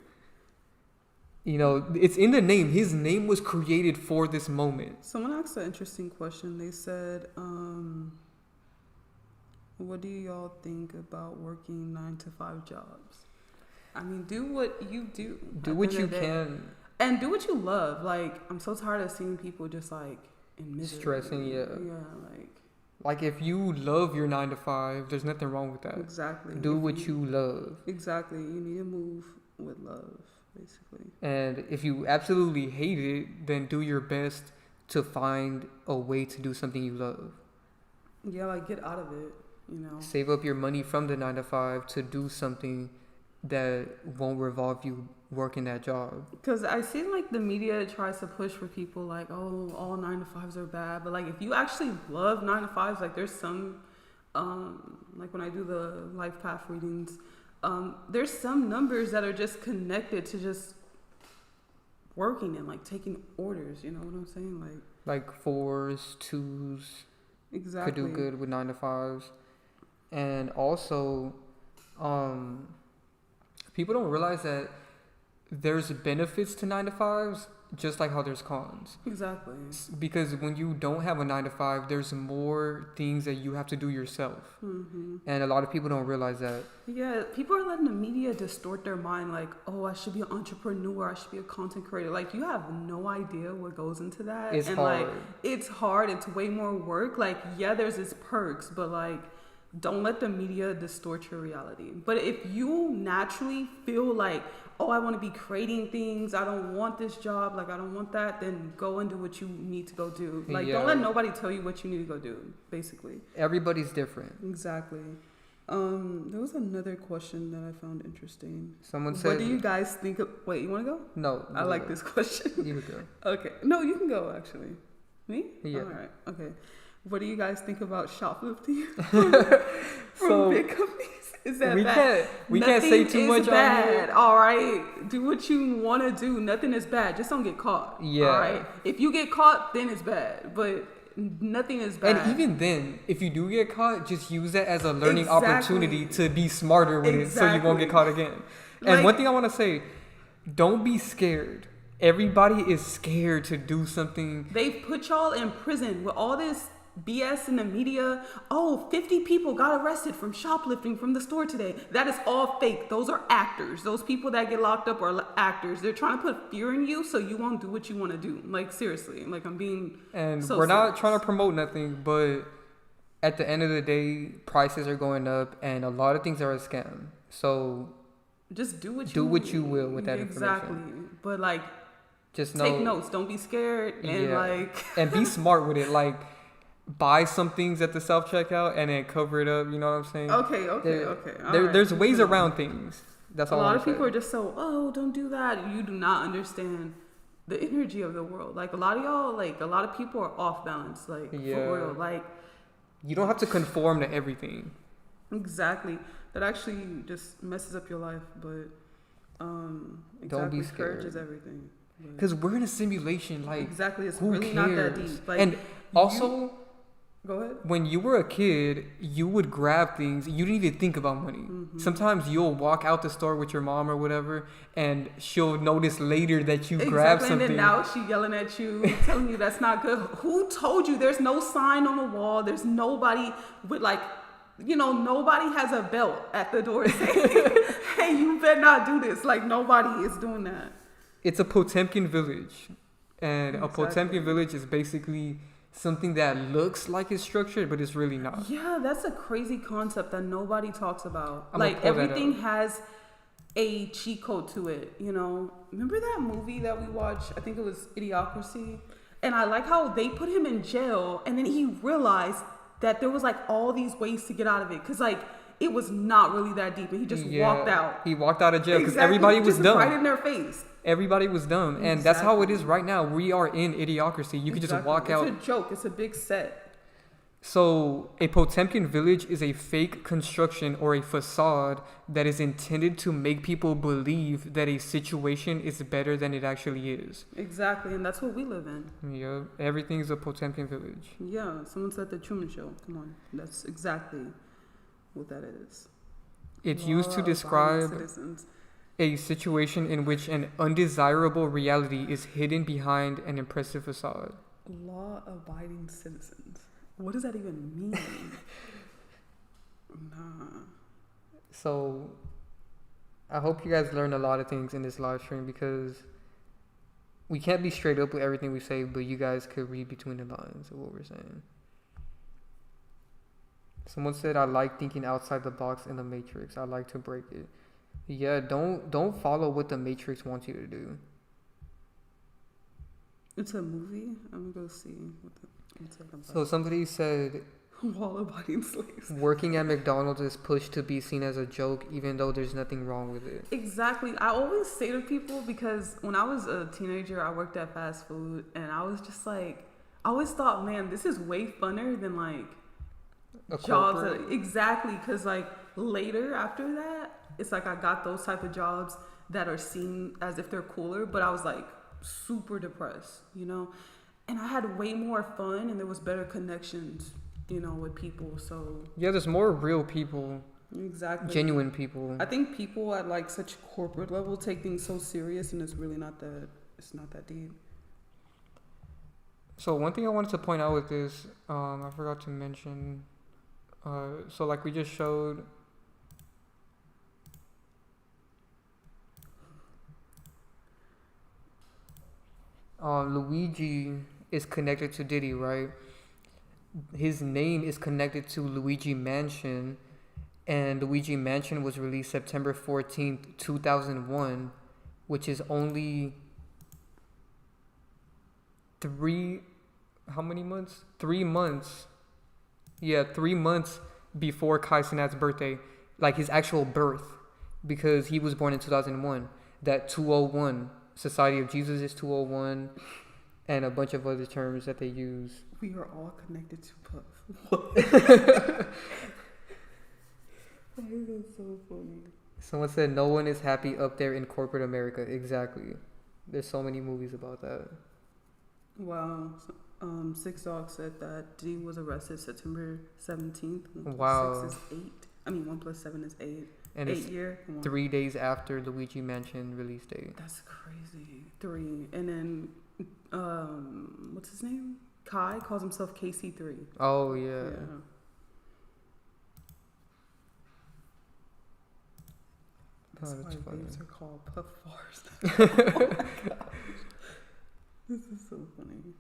You know, it's in the name. His name was created for this moment. Someone asked an interesting question. They said, what do y'all think about working 9-to-5 jobs? I mean, do what you do. Do what you can. And do what you love. Like, I'm so tired of seeing people just, like, in misery. Stressing, yeah. Yeah, like, if you love your 9-to-5, there's nothing wrong with that. Exactly. Do what you love. Exactly. You need to move with love. basically. And if you absolutely hate it, then do your best to find a way to do something you love. Yeah, like get out of it, you know. Save up your money from the 9 to 5 to do something that won't revolve you working that job. Because I see like the media tries to push for people like, oh, all 9 to 5s are bad. But like if you actually love 9 to 5s, like there's some, like when I do the life path readings, there's some numbers that are just connected to just working and like taking orders. You know what I'm saying? Like 4s, 2s. Exactly. Could do good with 9 to 5s. And also, people don't realize that there's benefits to 9 to 5s, just like how there's cons. Exactly. Because when you don't have a 9 to 5, there's more things that you have to do yourself. Mm-hmm. And a lot of people don't realize that. Yeah, people are letting the media distort their mind like, oh, I should be an entrepreneur, I should be a content creator. Like, you have no idea what goes into that. It's and hard. Like, it's hard. It's way more work. Like, yeah, there's its perks, but like, don't let the media distort your reality. But if you naturally feel like, oh, I want to be creating things, I don't want this job, like I don't want that, then go and do what you need to go do. Like, don't let nobody tell you what you need to go do, basically. Everybody's different. Exactly. There was another question that I found interesting. Someone said, what do you guys think of... Wait, you want to go? No. I like this question. You would go. Okay. No, you can go, actually. Me? Yeah. All right. Okay. What do you guys think about shoplifting from So, big companies? Is that bad? We can't say too much bad. on here. All right. Do what you want to do. Nothing is bad. Just don't get caught. Yeah. All right. If you get caught, then it's bad. But nothing is bad. And even then, if you do get caught, just use that as a learning Exactly. opportunity to be smarter with it so you won't get caught again. And Like, one thing I want to say, don't be scared. Everybody is scared to do something. They put y'all in prison with all this BS in the media. Oh, 50 people got arrested from shoplifting from the store today. That is all fake. Those are actors. Those people that get locked up are actors. They're trying to put fear in you so you won't do what you want to do. Like, seriously. Like, I'm being And so we're not serious. trying to promote nothing, but at the end of the day, prices are going up and a lot of things are a scam. So just do what you will with that exactly. information. But like, just know, take notes. Don't be scared and like and be smart with it. Like, buy some things at the self checkout and then cover it up. You know what I'm saying? Okay. There's ways around things. That's all. A lot of people are just so, oh, don't do that. You do not understand the energy of the world. Like, a lot of y'all, like, a lot of people are off balance. Like, for real. Like, you don't have to conform to everything. Exactly. That actually just messes up your life. But exactly, don't be scared. Courage is everything. Because we're in a simulation. Like, exactly, it's who really cares? not that deep. Like, and also, go ahead. When you were a kid, you would grab things. You didn't even think about money. Mm-hmm. Sometimes you'll walk out the store with your mom or whatever, and she'll notice later that you grabbed something. And then now she yelling at you, telling you that's not good. Who told you? There's no sign on the wall. There's nobody with like, you know, nobody has a belt at the door saying, hey, you better not do this. Like, nobody is doing that. It's a Potemkin village. And a Potemkin village is basically something that looks like it's structured, but it's really not. Yeah, that's a crazy concept that nobody talks about. I'm like, everything has a cheat code to it, you know? Remember that movie that we watched? I think it was Idiocracy. And I like how they put him in jail, and then he realized that there was like all these ways to get out of it. Because like, it was not really that deep, and he just walked out. He walked out of jail because exactly. everybody was dumb. Right in their face. Everybody was dumb. And that's how it is right now. We are in Idiocracy. You can just walk out. It's a joke. It's a big set. So a Potemkin village is a fake construction or a facade that is intended to make people believe that a situation is better than it actually is. Exactly. And that's what we live in. Yeah. Everything's a Potemkin village. Yeah. Someone said the Truman Show. Come on. That's exactly what that is. It's used to describe a situation in which an undesirable reality is hidden behind an impressive facade. Law-abiding citizens. What does that even mean? Nah. So, I hope you guys learned a lot of things in this live stream because we can't be straight up with everything we say, but you guys could read between the lines of what we're saying. Someone said, I like thinking outside the box in the matrix. I like to break it. Yeah, don't follow what the Matrix wants you to do. It's a movie. I'm gonna go see what's it about. So somebody said Law abiding slaves. working at McDonald's is pushed to be seen as a joke, even though there's nothing wrong with it. Exactly. I always say to people, because when I was a teenager, I worked at fast food, and I was just like, I always thought, man, this is way funner than like A jobs. corporate? Exactly, because like later after that, it's like I got those type of jobs that are seen as if they're cooler, but I was like super depressed, you know, and I had way more fun, and there was better connections, you know, with people. So Yeah, there's more real people, exactly, genuine people. I think people at like such corporate level take things so serious, and it's really not that. It's not that deep. So one thing I wanted to point out with this, I forgot to mention. So like we just showed. Luigi is connected to Diddy, right? His name is connected to Luigi Mansion, and Luigi Mansion was released September 14th, 2001, which is only how many months? 3 months. Yeah, 3 months before Cenat's birthday, like his actual birth, because he was born in 2001. That 201, Society of Jesus is 201, and a bunch of other terms that they use. We are all connected to Puff. Why is that so funny? Someone said no one is happy up there in corporate America. Exactly. There's so many movies about that. Wow. Six Dog said that Diddy was arrested September 17th. 1 Wow. 6 is 8. I mean, 1 + 7 is 8. And 8 it's year. 3 days after Luigi Mansion release date. That's crazy. 3. And then, what's his name? Kai calls himself KC3. Oh, yeah. That's why funny. babes are called puff bars. Oh my gosh. This is so funny.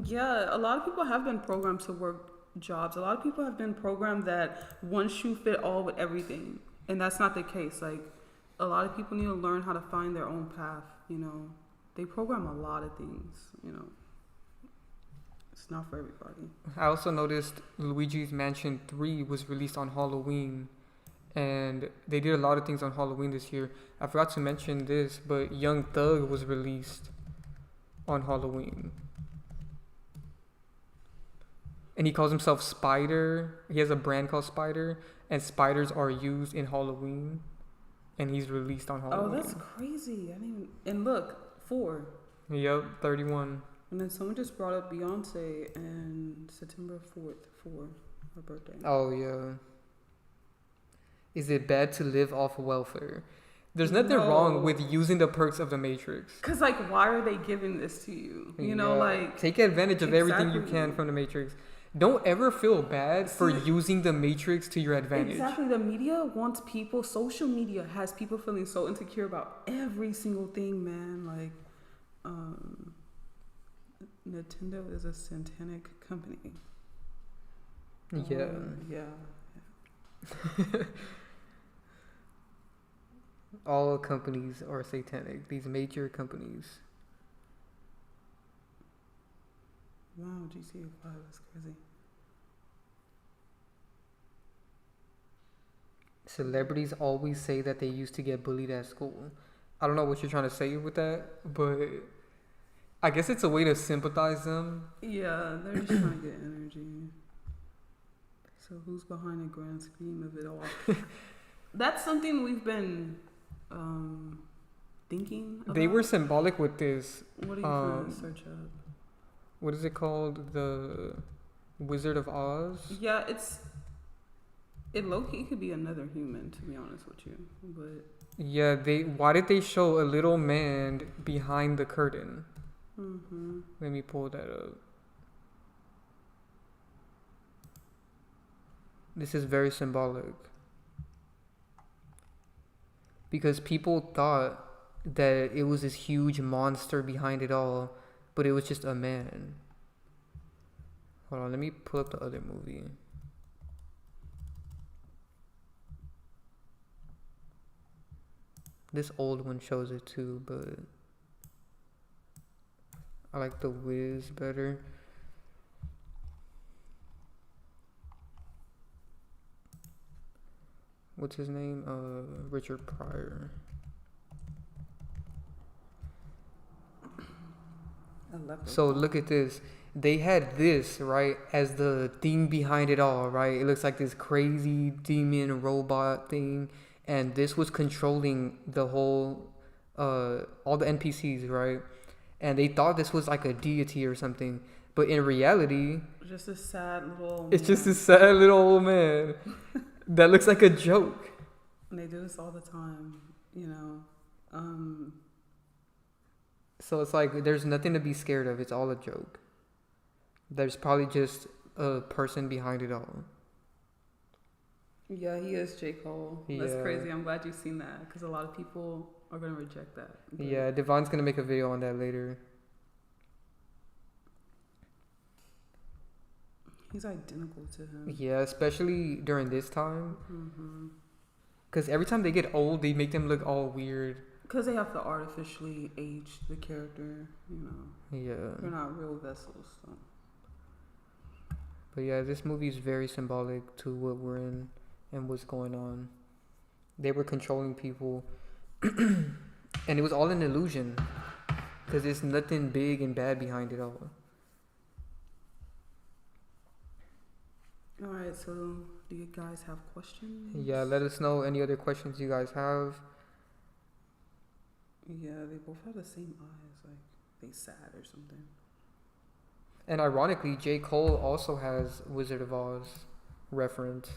Yeah, a lot of people have been programmed to work jobs. A lot of people have been programmed that one shoe fit all with everything. And that's not the case. Like, a lot of people need to learn how to find their own path, you know. They program a lot of things, you know. It's not for everybody. I also noticed Luigi's Mansion 3 was released on Halloween. And they did a lot of things on Halloween this year. I forgot to mention this, but Young Thug was released on Halloween. And he calls himself Spider. He has a brand called Spider. And spiders are used in Halloween. And he's released on Halloween. Oh, that's crazy. I didn't even... And look, 4. Yep, 31. And then someone just brought up Beyonce and September 4th for her birthday. Oh, yeah. Is it bad to live off welfare? There's nothing wrong with using the perks of the Matrix. Because, like, why are they giving this to you? You know, like... Take advantage of everything you can from the Matrix. Don't ever feel bad for using the Matrix to your advantage. Exactly. The media wants people... Social media has people feeling so insecure about every single thing, man. Like, Nintendo is a satanic company. Yeah. Yeah. All companies are satanic. These major companies. Wow, GTA 5 is crazy. Celebrities always say that they used to get bullied at school. I don't know what you're trying to say with that, but I guess it's a way to sympathize them. Yeah, they're just trying to get energy. So who's behind the grand scheme of it all? That's something we've been thinking about. They were symbolic with this. What are you trying to search up? What is it called? The Wizard of Oz? Yeah, it low-key could be another human, to be honest with you. But yeah, why did they show a little man behind the curtain? mm-hmm. Let me pull that up. This is very symbolic. Because people thought that it was this huge monster behind it all, but it was just a man. Hold on, let me pull up the other movie. This old one shows it too, but I like the Wiz better. What's his name? Richard Pryor. So look at this. They had this, right, as the thing behind it all, right? It looks like this crazy demon robot thing. And this was controlling the whole, all the NPCs, right? And they thought this was like a deity or something. But in reality, just a sad little it's just a sad little old man that looks like a joke. And they do this all the time, you know. So it's like there's nothing to be scared of. It's all a joke. There's probably just a person behind it all. Yeah, he is J. Cole. Yeah. That's crazy. I'm glad you've seen that because a lot of people are going to reject that. But yeah, Devon's going to make a video on that later. He's identical to him. Yeah, especially during this time. Because every time they get old, they make them look all weird. Because they have to artificially age the character, you know. Yeah. They're not real vessels. So. But yeah, this movie is very symbolic to what we're in and what's going on. They were controlling people. And it was all an illusion. Because there's nothing big and bad behind it all. Alright, so do you guys have questions? Yeah, let us know any other questions you guys have. Yeah, they both have the same eyes, like they sad or something. And ironically, J. Cole also has Wizard of Oz reference.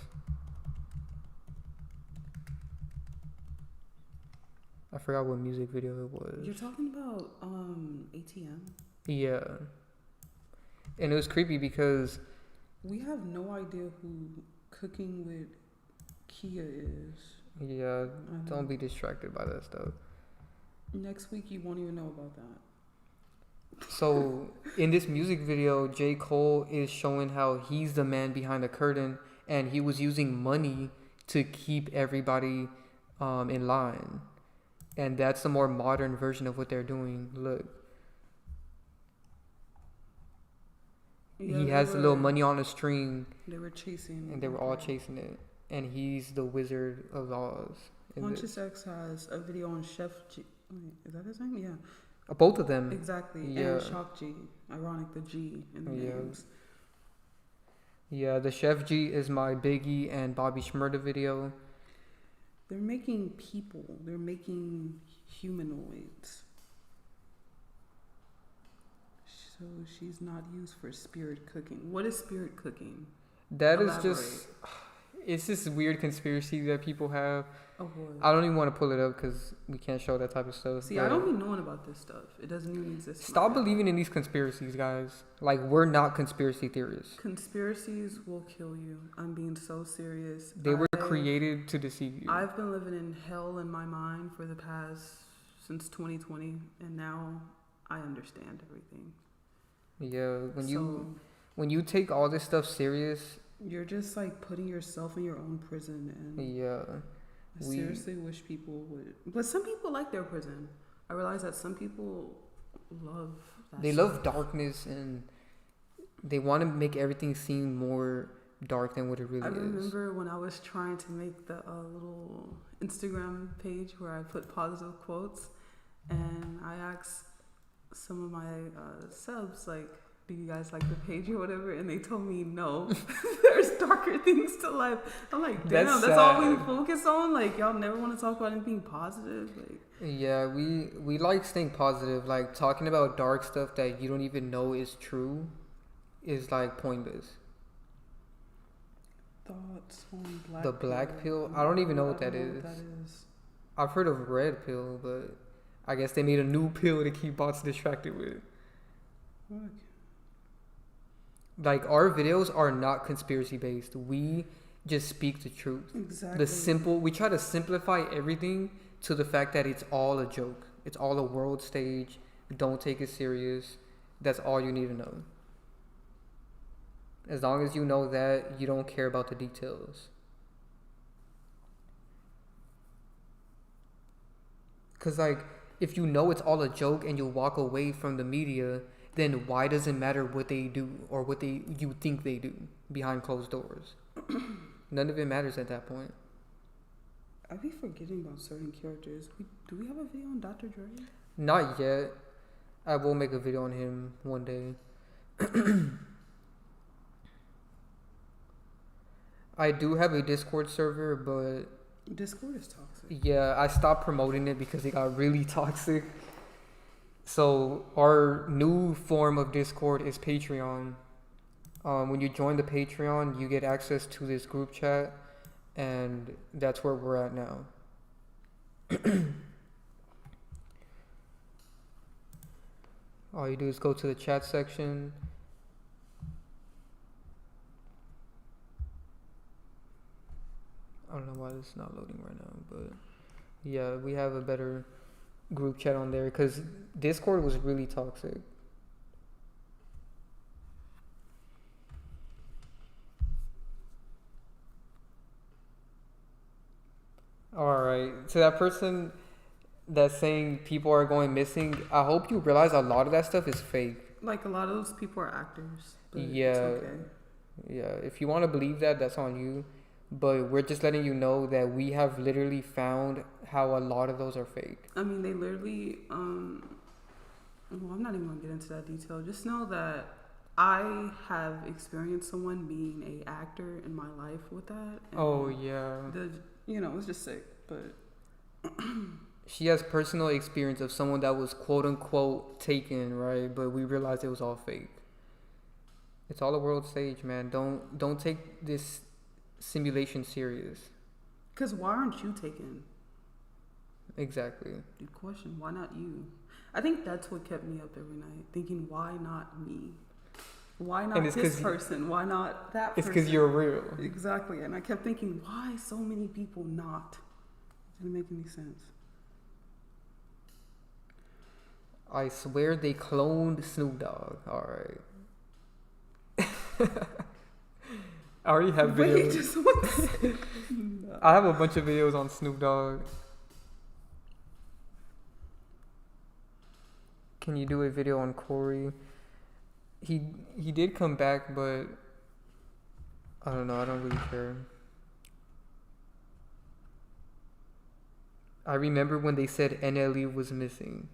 I forgot what music video it was. You're talking about ATM? Yeah. And it was creepy because we have no idea who Cooking with Kia is. Yeah, don't be distracted by that stuff. Next week you won't even know about that. So in this music video, J. Cole is showing how he's the man behind the curtain and he was using money to keep everybody in line. And that's the more modern version of what they're doing. Look. Yeah, he has a little money on a string. They were chasing. And they were all chasing it. And he's the Wizard of Oz. Conscious X has a video on Chef G. Wait, is that his name? Yeah. Both of them. Exactly. Yeah. And Shock G. Ironic, the G in the names. Yeah, the Chef G is my Biggie and Bobby Shmurda video. They're making people. They're making humanoids. So she's not used for spirit cooking. What is spirit cooking? That is just... It's this weird conspiracy that people have. Oh, boy. I don't even want to pull it up because we can't show that type of stuff. See, I don't be knowing about this stuff. It doesn't even exist. Stop believing in these conspiracies, guys. Like, we're not conspiracy theorists. Conspiracies will kill you. I'm being so serious. They were created to deceive you. I've been living in hell in my mind for the past... since 2020. And now I understand everything. Yeah, when you take all this stuff serious... You're just like putting yourself in your own prison, and yeah, I seriously wish people would. But some people like their prison. I realize that some people love that. They love darkness, and they want to make everything seem more dark than what it really is. I remember when I was trying to make the little Instagram page where I put positive quotes, and I asked some of my subs like, do you guys like the page or whatever? And they told me no. There's darker things to life. I'm like, damn, that's all we focus on? Like, y'all never want to talk about anything positive? Like, yeah, we like staying positive. Like, talking about dark stuff that you don't even know is true is, like, pointless. Thoughts on black The black pill? I don't even know what that is. I've heard of red pill, but I guess they made a new pill to keep bots distracted with. Okay. Like, our videos are not conspiracy based. We just speak the truth. Exactly. We try to simplify everything to the fact that it's all a joke. It's all a world stage. Don't take it serious. That's all you need to know. As long as you know that, you don't care about the details. Because, like, if you know it's all a joke and you walk away from the media, then why does it matter what they do or what you think they do behind closed doors? None of it matters at that point. I be forgetting about certain characters. Do we have a video on Dr. Dre? Not yet. I will make a video on him one day. I do have a Discord server, but Discord is toxic. yeah, I stopped promoting it because it got really toxic. So our new form of Discord is Patreon. When you join the Patreon, you get access to this group chat, and that's where we're at now. All you do is go to the chat section. I don't know why this is not loading right now, but yeah, we have a better group chat on there because Discord was really toxic. All right, so that person that's saying people are going missing, I hope you realize a lot of that stuff is fake. Like, a lot of those people are actors. But Yeah. it's okay. Yeah, if you want to believe that, that's on you. But we're just letting you know that we have literally found how a lot of those are fake. I mean, they literally, well, I'm not even gonna get into that detail. Just know that I have experienced someone being a actor in my life with that. And Oh, yeah. it was just sick, but She has personal experience of someone that was quote unquote taken, right? But we realized it was all fake. It's all a world stage, man. Don't take this simulation serious. because why aren't you taken? Exactly. Good question. Why not you? I think that's what kept me up every night, thinking, why not me? Why not this person? Why not that person? It's because you're real. Exactly. And I kept thinking, why so many people not? It didn't make any sense. I swear they cloned Snoop Dogg. All right. I already have videos. Wait, just one second. I have a bunch of videos on Snoop Dogg. Can you do a video on Corey? He did come back, but I don't know. I don't really care. I remember when they said NLE was missing.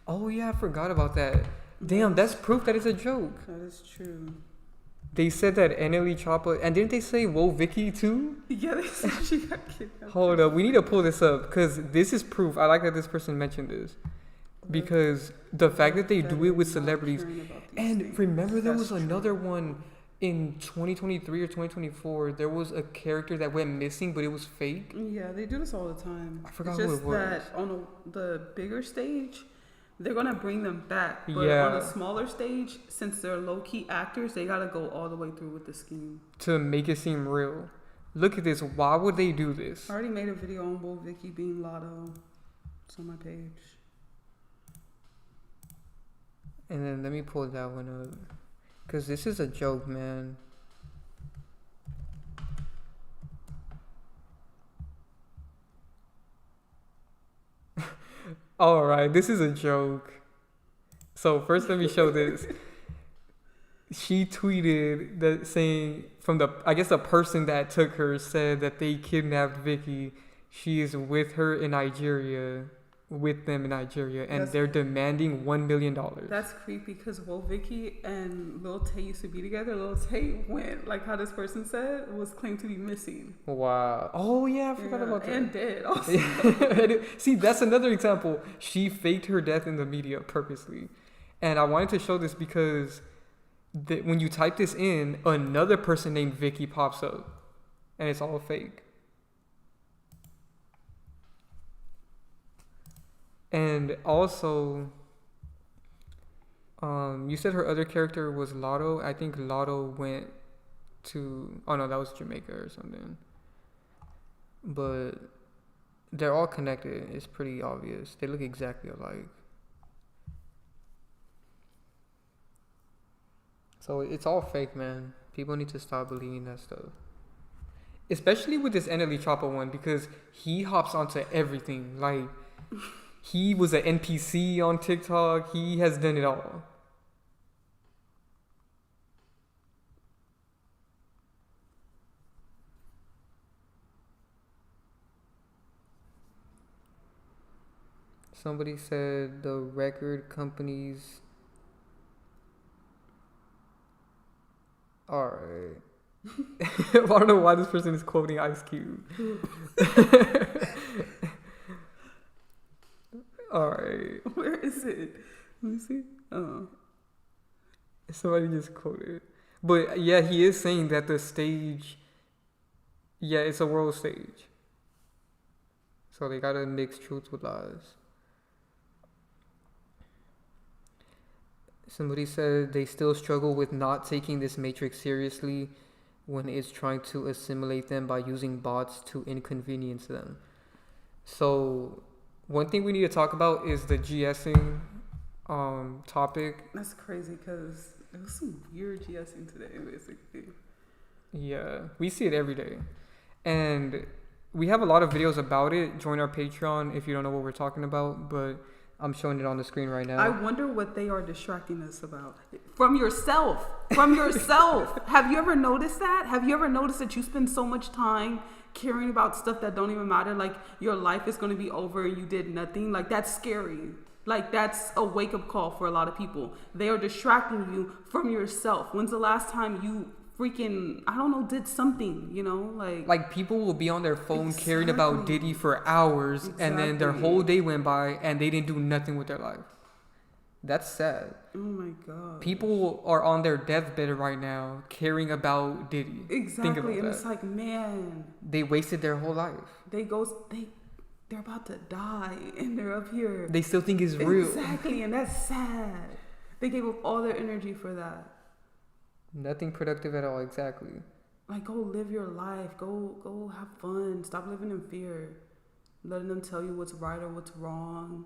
Oh yeah, I forgot about that. Damn, that's proof that it's a joke. That is true. They said that NLE Choppa, and didn't they say Whoa Vicky too? Yeah, they said she got kidnapped. Hold up, we need to pull this up because this is proof. I like that this person mentioned this because the fact that they do it with celebrities. And remember, there was another one in 2023 or 2024. There was a character that went missing, but it was fake. Yeah, they do this all the time. I forgot it's who just it was. that on the bigger stage, they're gonna bring them back, but Yeah. on a smaller stage, since they're low-key actors, they gotta go all the way through with the scheme. To make it seem real. Look at this. Why would they do this? I already made a video on Bo Vicky being Lotto. It's on my page. And then let me pull that one up. Because this is a joke, man. Alright, this is a joke. So first let me show this. She tweeted that saying from the person that took her said that they kidnapped Vicky. She is with her in Nigeria. With them in Nigeria, and they're demanding $1 million. That's creepy because Wo Vicky and Lil Tay used to be together. Lil Tay went, like how this person said, was claimed to be missing. Wow. Oh yeah, I forgot about that. And dead also. See, that's another example. She faked her death in the media purposely, and I wanted to show this because when you type this in, another person named Vicky pops up, and it's all fake. And also, you said her other character was Lotto. I think Lotto went to... Oh, no, that was Jamaica or something. But they're all connected. It's pretty obvious. They look exactly alike. So it's all fake, man. People need to stop believing that stuff. Especially with this NLE Chopper one, because he hops onto everything. Like, he was an NPC on TikTok. He has done it all. Somebody said the record companies. Alright. I don't know why this person is quoting Ice Cube. Alright. Where is it? Let me see. Oh. Somebody just quoted. But yeah, he is saying that the stage. Yeah, it's a world stage. So they gotta mix truth with lies. Somebody said they still struggle with not taking this matrix seriously when it's trying to assimilate them by using bots to inconvenience them. So one thing we need to talk about is the GSing topic. That's crazy because there was some weird GSing today, basically. Yeah, we see it every day. And we have a lot of videos about it. Join our Patreon if you don't know what we're talking about, but I'm showing it on the screen right now. I wonder what they are distracting us about. From yourself. From yourself. Have you ever noticed that? Have you ever noticed that you spend so much time caring about stuff that don't even matter? Like, your life is going to be over and you did nothing. Like, that's scary. Like, that's a wake-up call for a lot of people. They are distracting you from yourself. When's the last time you freaking, I don't know, did something, you know? Like people will be on their phone caring about Diddy for hours, and then their whole day went by and they didn't do nothing with their life. That's sad. Oh my God. People are on their deathbed right now caring about Diddy. Exactly. And it's like, man, they wasted their whole life. They're about to die and they're up here. They still think it's real. Exactly. And that's sad. They gave up all their energy for that. Nothing productive at all, exactly. Like, go live your life. Go have fun. Stop living in fear. Letting them tell you what's right or what's wrong.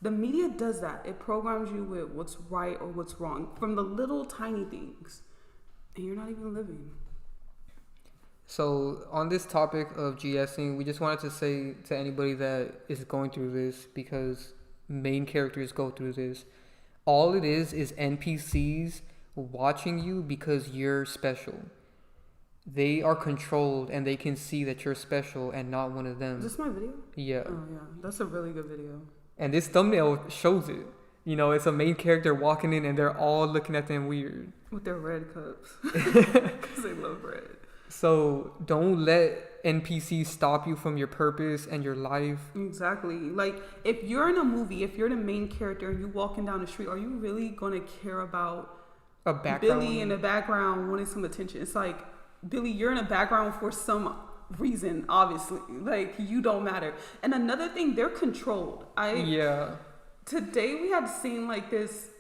The media does that. It programs you with what's right or what's wrong from the little tiny things. And you're not even living. So, on this topic of GSing, we just wanted to say to anybody that is going through this, because main characters go through this, all it is NPCs watching you because you're special. They are controlled and they can see that you're special and not one of them. Is this my video? Yeah. Oh yeah, that's a really good video. And this thumbnail shows it. You know, it's a main character walking in and they're all looking at them weird. With their red cups. Because they love red. So don't let NPCs stop you from your purpose and your life. Exactly. Like, if you're in a movie, if you're the main character and you're walking down the street, are you really going to care about a background? Billy in the background wanting some attention? It's like, Billy, you're in the background for some reason, obviously. Like, you don't matter. And another thing, they're controlled. Yeah. Today we had seen like this.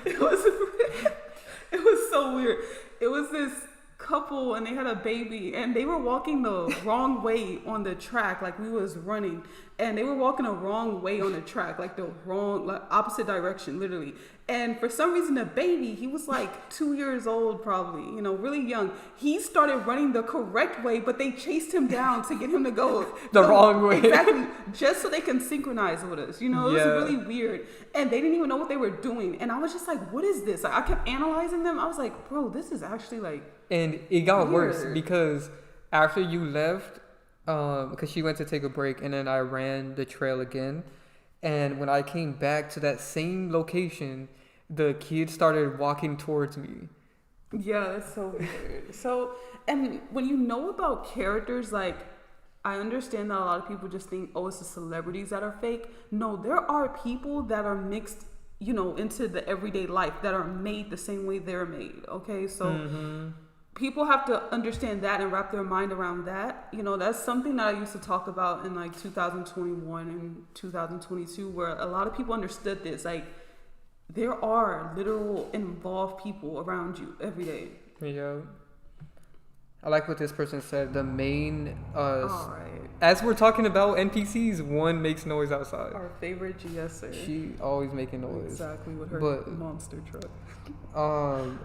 It was so weird. It was this couple and they had a baby and they were walking the wrong way on the track, like we was running, and they were walking the wrong way on the track, like the wrong, like opposite direction, literally. And for some reason the baby, he was like 2 years old probably, you know, really young. He started running the correct way, but they chased him down to get him to go the wrong way. Exactly, just so they can synchronize with us, you know. It was really weird, and they didn't even know what they were doing, and I was just like, what is this? Like, I kept analyzing them. I was like, bro, this is actually like. And it got worse because after you left, because she went to take a break, and then I ran the trail again. And when I came back to that same location, the kids started walking towards me. Yeah, that's so weird. So, and when you know about characters, like, I understand that a lot of people just think, oh, it's the celebrities that are fake. No, there are people that are mixed, you know, into the everyday life that are made the same way they're made. Okay, so people have to understand that and wrap their mind around that. You know, that's something that I used to talk about in like 2021 and 2022, where a lot of people understood this. Like, there are literal involved people around you every day. Yeah. I like what this person said. The main, All right. as we're talking about NPCs, one makes noise outside. Our favorite GSer. She always making noise. Exactly, with her But, monster truck.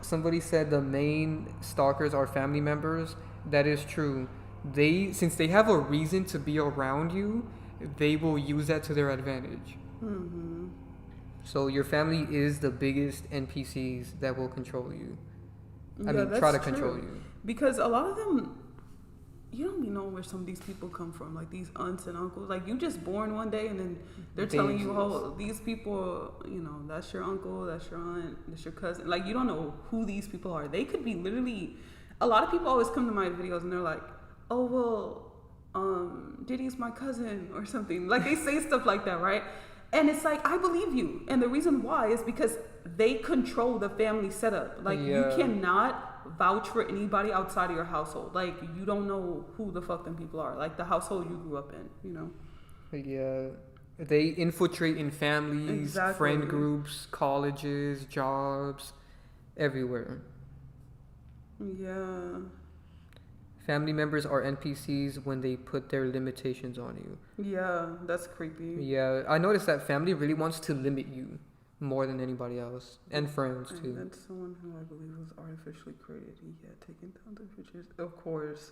somebody said the main stalkers are family members. That is true. Since they have a reason to be around you, they will use that to their advantage. Mm-hmm. So your family is the biggest NPCs that will control you. I mean, that's try to true. control you. Because a lot of them, you don't even know where some of these people come from. Like these aunts and uncles. Like you just born one day and then they're telling you, oh, these people, you know, that's your uncle, that's your aunt, that's your cousin. Like you don't know who these people are. They could be literally. A lot of people always come to my videos and they're like, oh well, Diddy's my cousin or something. Like they say stuff like that, right? And it's like, I believe you. And the reason why is because they control the family setup. Like you cannot vouch for anybody outside of your household. Like you don't know who the fuck them people are. Like the household you grew up in, you know? Yeah. They infiltrate in families, friend groups, colleges, jobs, everywhere. Yeah. Family members are NPCs when they put their limitations on you. Yeah, that's creepy. Yeah, I noticed that family really wants to limit you more than anybody else. And friends, too. And that's someone who I believe was artificially created. Yeah, taking down the pictures. Of course.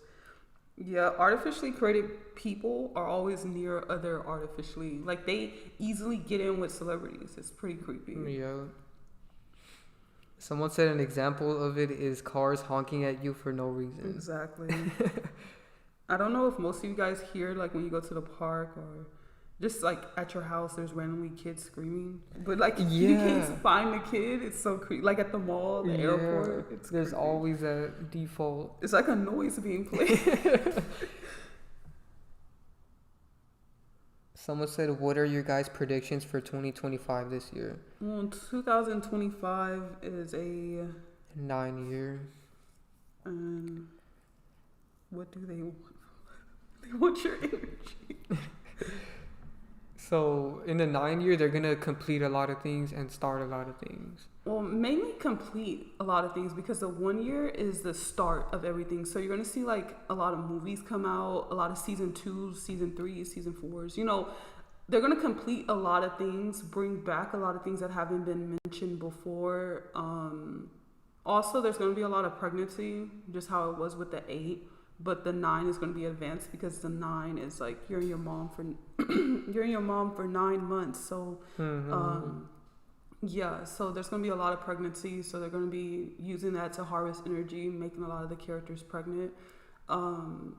Yeah, artificially created people are always near other artificially. Like, they easily get in with celebrities. It's pretty creepy. Yeah. Someone said an example of it is cars honking at you for no reason. Exactly. I don't know if most of you guys hear, like, when you go to the park or just, like, at your house, there's randomly kids screaming. But, like, you can't find the kid. It's so creepy. Like, at the mall, the airport. There's creepy. always a default. It's like a noise being played. Someone said, what are your guys' predictions for 2025 this year? Well, 2025 is a 9-year. What do they want? They want your energy. So in the 9-year, they're gonna complete a lot of things and start a lot of things. Well, mainly complete a lot of things because the 1 year is the start of everything. So you're gonna see like a lot of movies come out, a lot of season 2s, season 3s, season 4s. You know, they're gonna complete a lot of things, bring back a lot of things that haven't been mentioned before. Also, there's gonna be a lot of pregnancy, just how it was with the 8. But the 9 is going to be advanced because the 9 is like you're in your mom for 9 months. So yeah, so there's going to be a lot of pregnancy. So they're going to be using that to harvest energy, making a lot of the characters pregnant. We're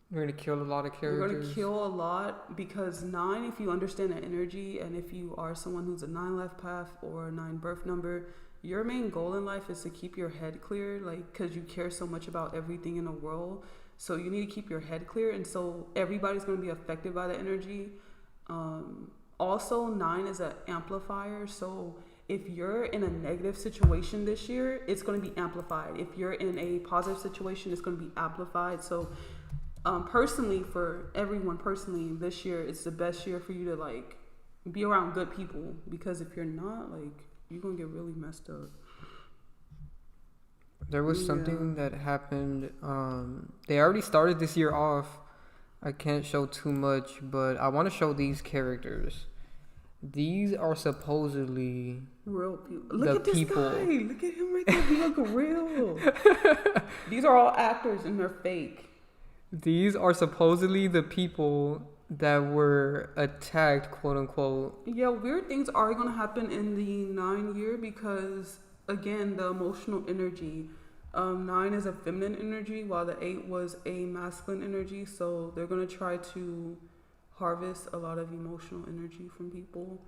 going to kill a lot of characters. We're going to kill a lot because 9, if you understand the energy and if you are someone who's a 9 life path or a 9 birth number, your main goal in life is to keep your head clear, like, because you care so much about everything in the world. So you need to keep your head clear. And so everybody's going to be affected by the energy. Also, 9 is an amplifier. So if you're in a negative situation this year, it's going to be amplified. If you're in a positive situation, it's going to be amplified. So personally, for everyone personally, this year, it's the best year for you to, like, be around good people. Because if you're not, like, you're going to get really messed up. There was something that happened. They already started this year off. I can't show too much, but I want to show these characters. These are supposedly real people. Look at this guy. Look at him right there. He look real. These are all actors and they're fake. These are supposedly the people that were attacked, quote unquote. Yeah, weird things are going to happen in the 9 year because, again, the emotional energy. 9 is a feminine energy while the 8 was a masculine energy. So they're going to try to harvest a lot of emotional energy from people.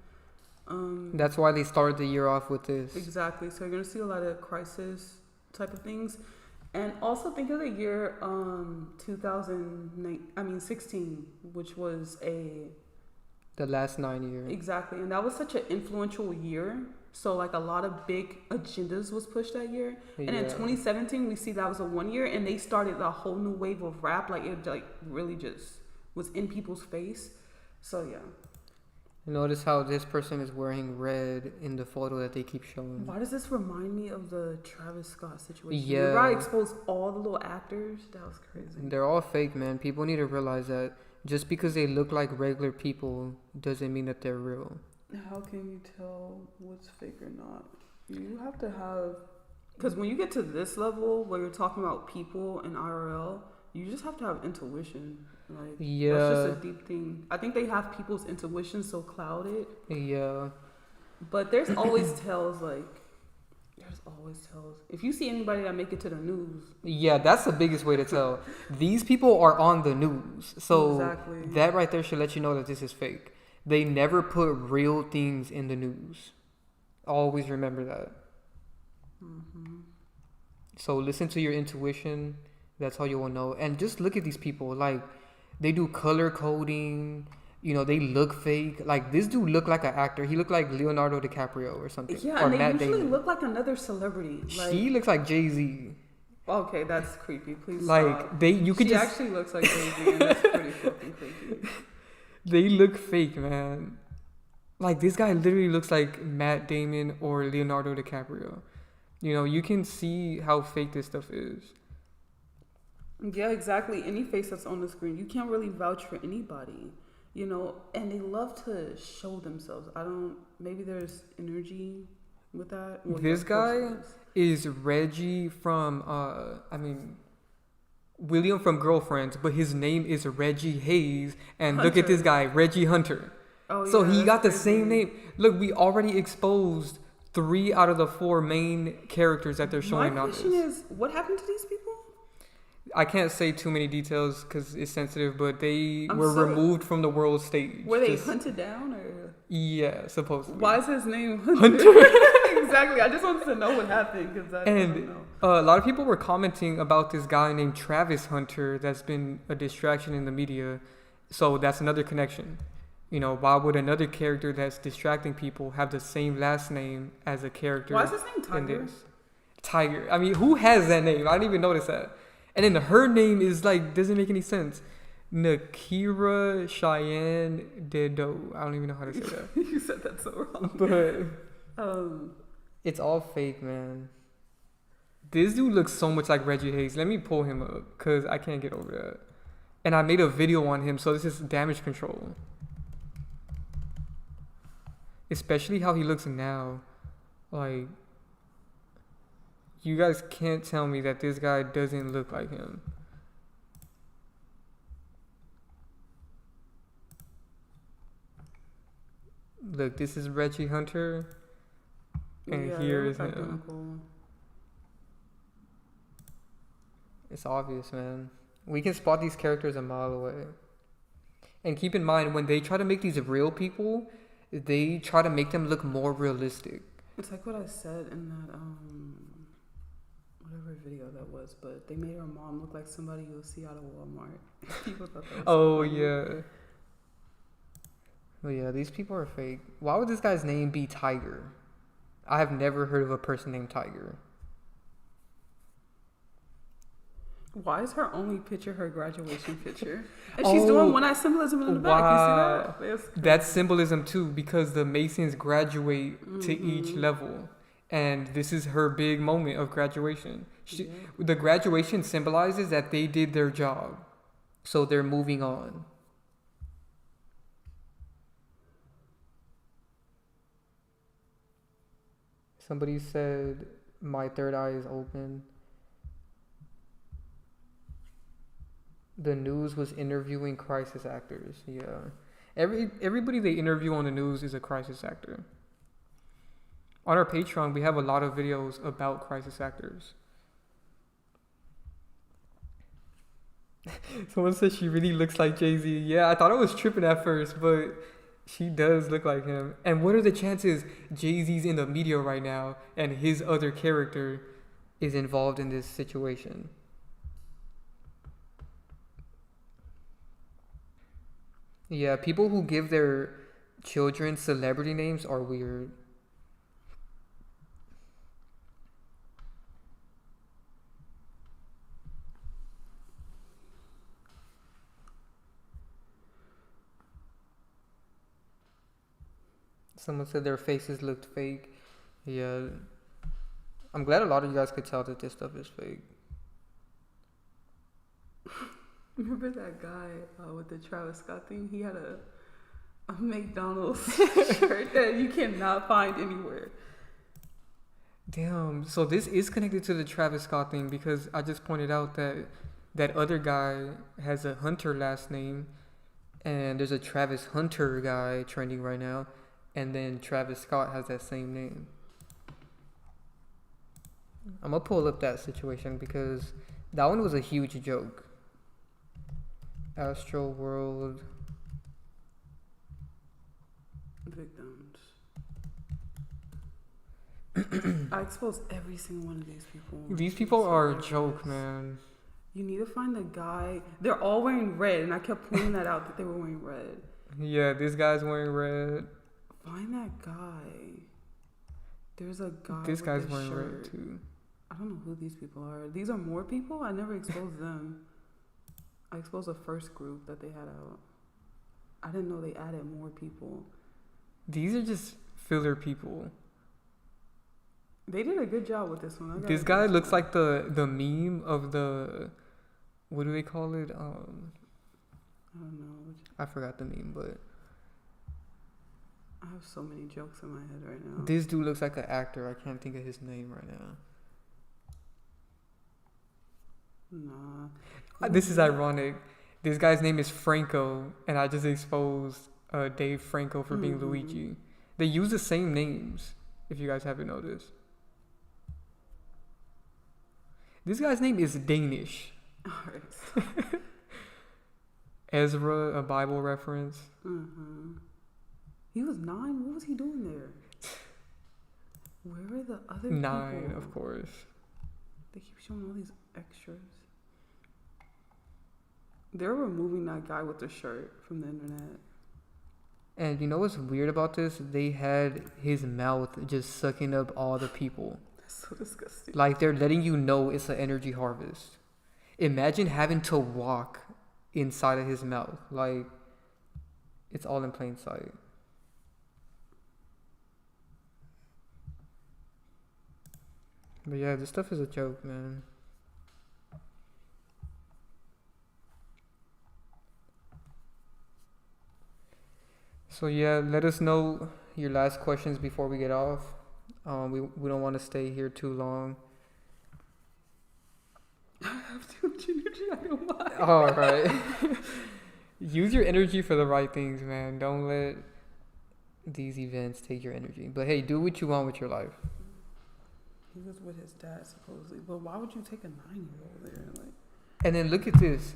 That's why they started the year off with this. Exactly. So you're going to see a lot of crisis type of things. And also think of the year 2016, which was the last 9 years. Exactly. And that was such an influential year. So like a lot of big agendas was pushed that year. And in 2017, we see that was a 1 year and they started a whole new wave of rap. Like it like really just was in people's face. So yeah. Notice how this person is wearing red in the photo that they keep showing. Why does this remind me of the Travis Scott situation? Yeah. Remember I exposed all the little actors? That was crazy. They're all fake, man. People need to realize that just because they look like regular people doesn't mean that they're real. How can you tell what's fake or not? You have to have... Because when you get to this level where you're talking about people in IRL, you just have to have intuition. Like, yeah. That's just a deep thing. I think they have people's intuition so clouded. Yeah. But there's always tells, like... There's always tells. If you see anybody that make it to the news... Yeah, that's the biggest way to tell. These people are on the news. So exactly. That right there should let you know that this is fake. They never put real things in the news. Always remember that. Mm-hmm. So listen to your intuition. That's how you will know. And just look at these people. Like, they do color coding. You know, they look fake. Like, this dude looked like an actor. He looked like Leonardo DiCaprio or something. Yeah, or and they Matt usually Damon. look like another celebrity. Like, He looks like Jay-Z. Okay, that's creepy. Please like, stop. You could she just... actually looks like Jay-Z, and that's pretty fucking creepy. They look fake, man. Like, this guy literally looks like Matt Damon or Leonardo DiCaprio. You know, you can see how fake this stuff is. Yeah, exactly. Any face that's on the screen, you can't really vouch for anybody, you know, and they love to show themselves. Maybe there's energy with that. Well, this guy is Reggie from, William from Girlfriends, but his name is Reggie Hayes. And Hunter. Look at this guy, Reggie Hunter. Oh, yeah, so he got the crazy. same name. Look, we already exposed 3 out of the 4 main characters that they're showing now. My question is, what happened to these people? I can't say too many details because it's sensitive, but they were removed from the world stage. Were they hunted down or? Yeah, supposedly. Why is his name Hunter? Exactly. I just wanted to know what happened because I don't know. A lot of people were commenting about this guy named Travis Hunter that's been a distraction in the media. So that's another connection. You know, why would another character that's distracting people have the same last name as a character? Why is his name Tiger? Tiger. I mean, who has that name? I didn't even notice that. And then her name is like, doesn't make any sense. Nakira Cheyenne Dedo. I don't even know how to say that. You said that so wrong. But it's all fake, man. This dude looks so much like Reggie Hayes. Let me pull him up because I can't get over that. And I made a video on him, so this is damage control. Especially how he looks now. Like, you guys can't tell me that this guy doesn't look like him. Look, this is Reggie Hunter. And here is him. Identical. It's obvious, man. We can spot these characters a mile away. And keep in mind, when they try to make these real people, they try to make them look more realistic. It's like what I said in that whatever video that was, but they made her mom look like somebody you'll see out of Walmart. People thought that was Oh, so funny. yeah. Well, yeah, these people are fake. Why would this guy's name be Tiger? I have never heard of a person named Tiger. Why is her only picture her graduation picture? And she's doing one-eye symbolism in the back. You see that? That's symbolism too, because the Masons graduate to each level. And this is her big moment of graduation. The graduation symbolizes that they did their job. So they're moving on. Somebody said, my third eye is open. The news was interviewing crisis actors. Yeah. Everybody they interview on the news is a crisis actor. On our Patreon, we have a lot of videos about crisis actors. Someone said she really looks like Jay-Z. Yeah, I thought I was tripping at first, but she does look like him. And what are the chances Jay-Z's in the media right now and his other character is involved in this situation? Yeah, people who give their children celebrity names are weird. Someone said their faces looked fake. Yeah. I'm glad a lot of you guys could tell that this stuff is fake. Remember that guy with the Travis Scott thing? He had a McDonald's shirt that you cannot find anywhere. Damn. So this is connected to the Travis Scott thing because I just pointed out that that other guy has a Hunter last name, and there's a Travis Hunter guy trending right now, and then Travis Scott has that same name. I'm gonna pull up that situation because that one was a huge joke. Astro World victims. I exposed every single one of these people. These people are a joke, man. You need to find the guy. They're all wearing red, and I kept pointing that out that they were wearing red. Yeah, this guy's wearing red. Find that guy. There's a guy. This guy's with wearing shirt. red too. I don't know who these people are. These are more people? I never exposed them. I exposed the first group that they had out. I didn't know they added more people. These are just filler people. They did a good job with this one. This guy looks like the meme of the, what do they call it? I don't know. I forgot the meme, but I have so many jokes in my head right now. this dude looks like an actor. I can't think of his name right now. Nah. This is ironic. This guy's name is Franco, and I just exposed Dave Franco for being Luigi. They use the same names, if you guys haven't noticed. This guy's name is Danish. Alright. Ezra, a Bible reference. He was 9. What was he doing there? Where are the other 9, people? of course. They keep showing all these extras. They're removing that guy with the shirt from the internet. And you know what's weird about this? They had his mouth just sucking up all the people. That's so disgusting. Like they're letting you know it's an energy harvest. Imagine having to walk inside of his mouth. Like, it's all in plain sight. But yeah, this stuff is a joke, man. So yeah, let us know your last questions before we get off. We don't want to stay here too long. I have too much energy. I don't mind. All right. Use your energy for the right things, man. Don't let these events take your energy. But hey, do what you want with your life. He was with his dad supposedly, but why would you take a 9-year-old there? Like, and then look at this.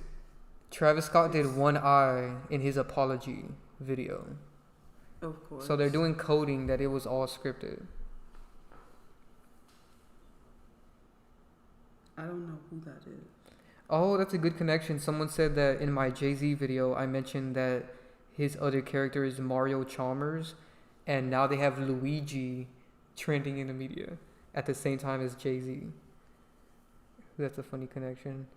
Travis Scott did one eye in his apology video. of course. So they're doing coding that it was all scripted. I don't know who that is. Oh, that's a good connection. Someone said that in my Jay-Z video, I mentioned that his other character is Mario Chalmers, and now they have Luigi trending in the media at the same time as Jay-Z. That's a funny connection.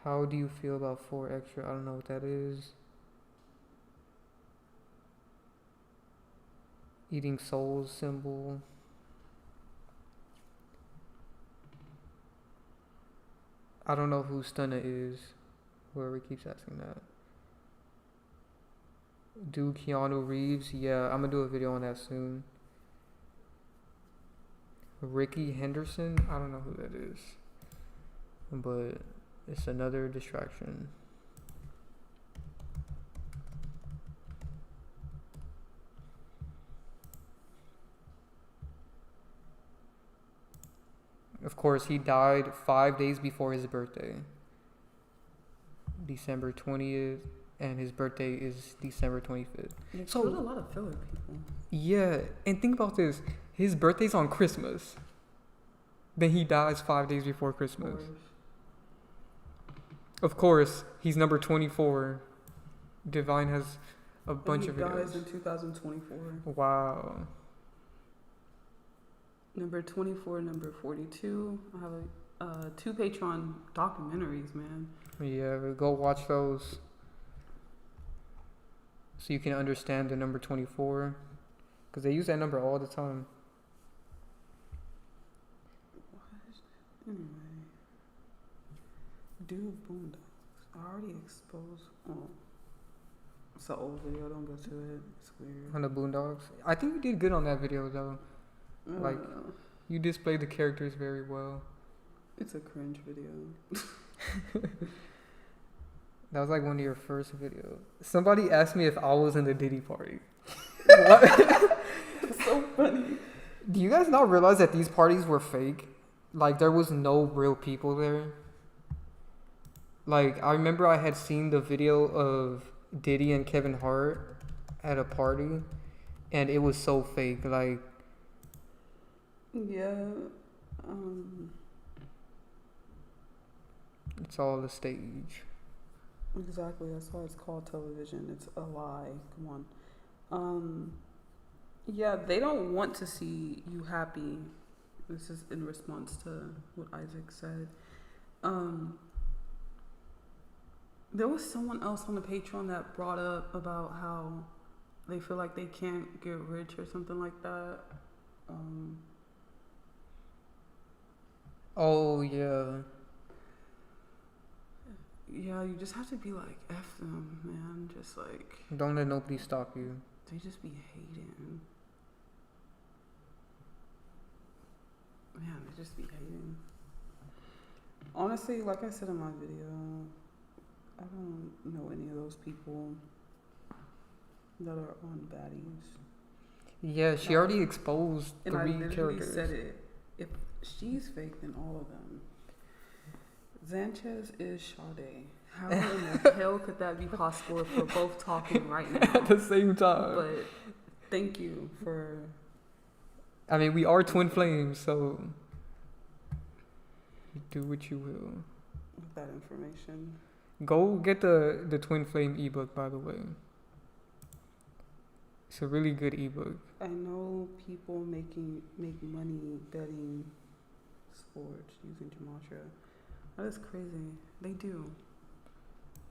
How do you feel about 4 extra? I don't know what that is. Eating souls symbol. I don't know who Stunna is. Whoever keeps asking that. Do Keanu Reeves? Yeah, I'm gonna do a video on that soon. Ricky Henderson? I don't know who that is. But it's another distraction. Of course, he died 5 days before his birthday. December 20th, and his birthday is December 25th. So a lot of filler people. Yeah, and think about this. His birthday's on Christmas. Then he dies 5 days before Christmas. Of course, he's number 24. Divine has a bunch of videos. He dies in 2024. Wow. Number 24, number 42. I have 2 Patreon documentaries, man. Yeah, go watch those so you can understand the number 24, because they use that number all the time. Anyway, do Boondocks. I already exposed. Oh, it's an old video. Don't go to it. It's weird. On the Boondocks, I think you did good on that video though. Like, you displayed the characters very well. It's a cringe video. That was like one of your first videos. Somebody asked me if I was in the Diddy party. What? It's so funny. Do you guys not realize that these parties were fake? Like, there was no real people there. Like, I remember I had seen the video of Diddy and Kevin Hart at a party, and it was so fake. Like, yeah. It's all a stage. Exactly. That's why it's called television. It's a lie. Come on. Yeah, they don't want to see you happy. This is in response to what Isaac said. There was someone else on the Patreon that brought up about how they feel like they can't get rich or something like that. Oh, yeah. Yeah, you just have to be like, F them, man. Just like... Don't let nobody stop you. They just be hating. Man, they just be hating. Honestly, like I said in my video, I don't know any of those people that are on baddies. Yeah, she already exposed and 3 I literally characters. said it. If she's fake, then all of them. Sanchez is Sade. How in the hell could that be possible if we're both talking right now? At the same time. But thank you for... I mean, we are twin flames, so you do what you will. With that information. Go get the twin flame ebook, by the way. It's a really good ebook. I know people make money betting sports using gematria. That is crazy. They do.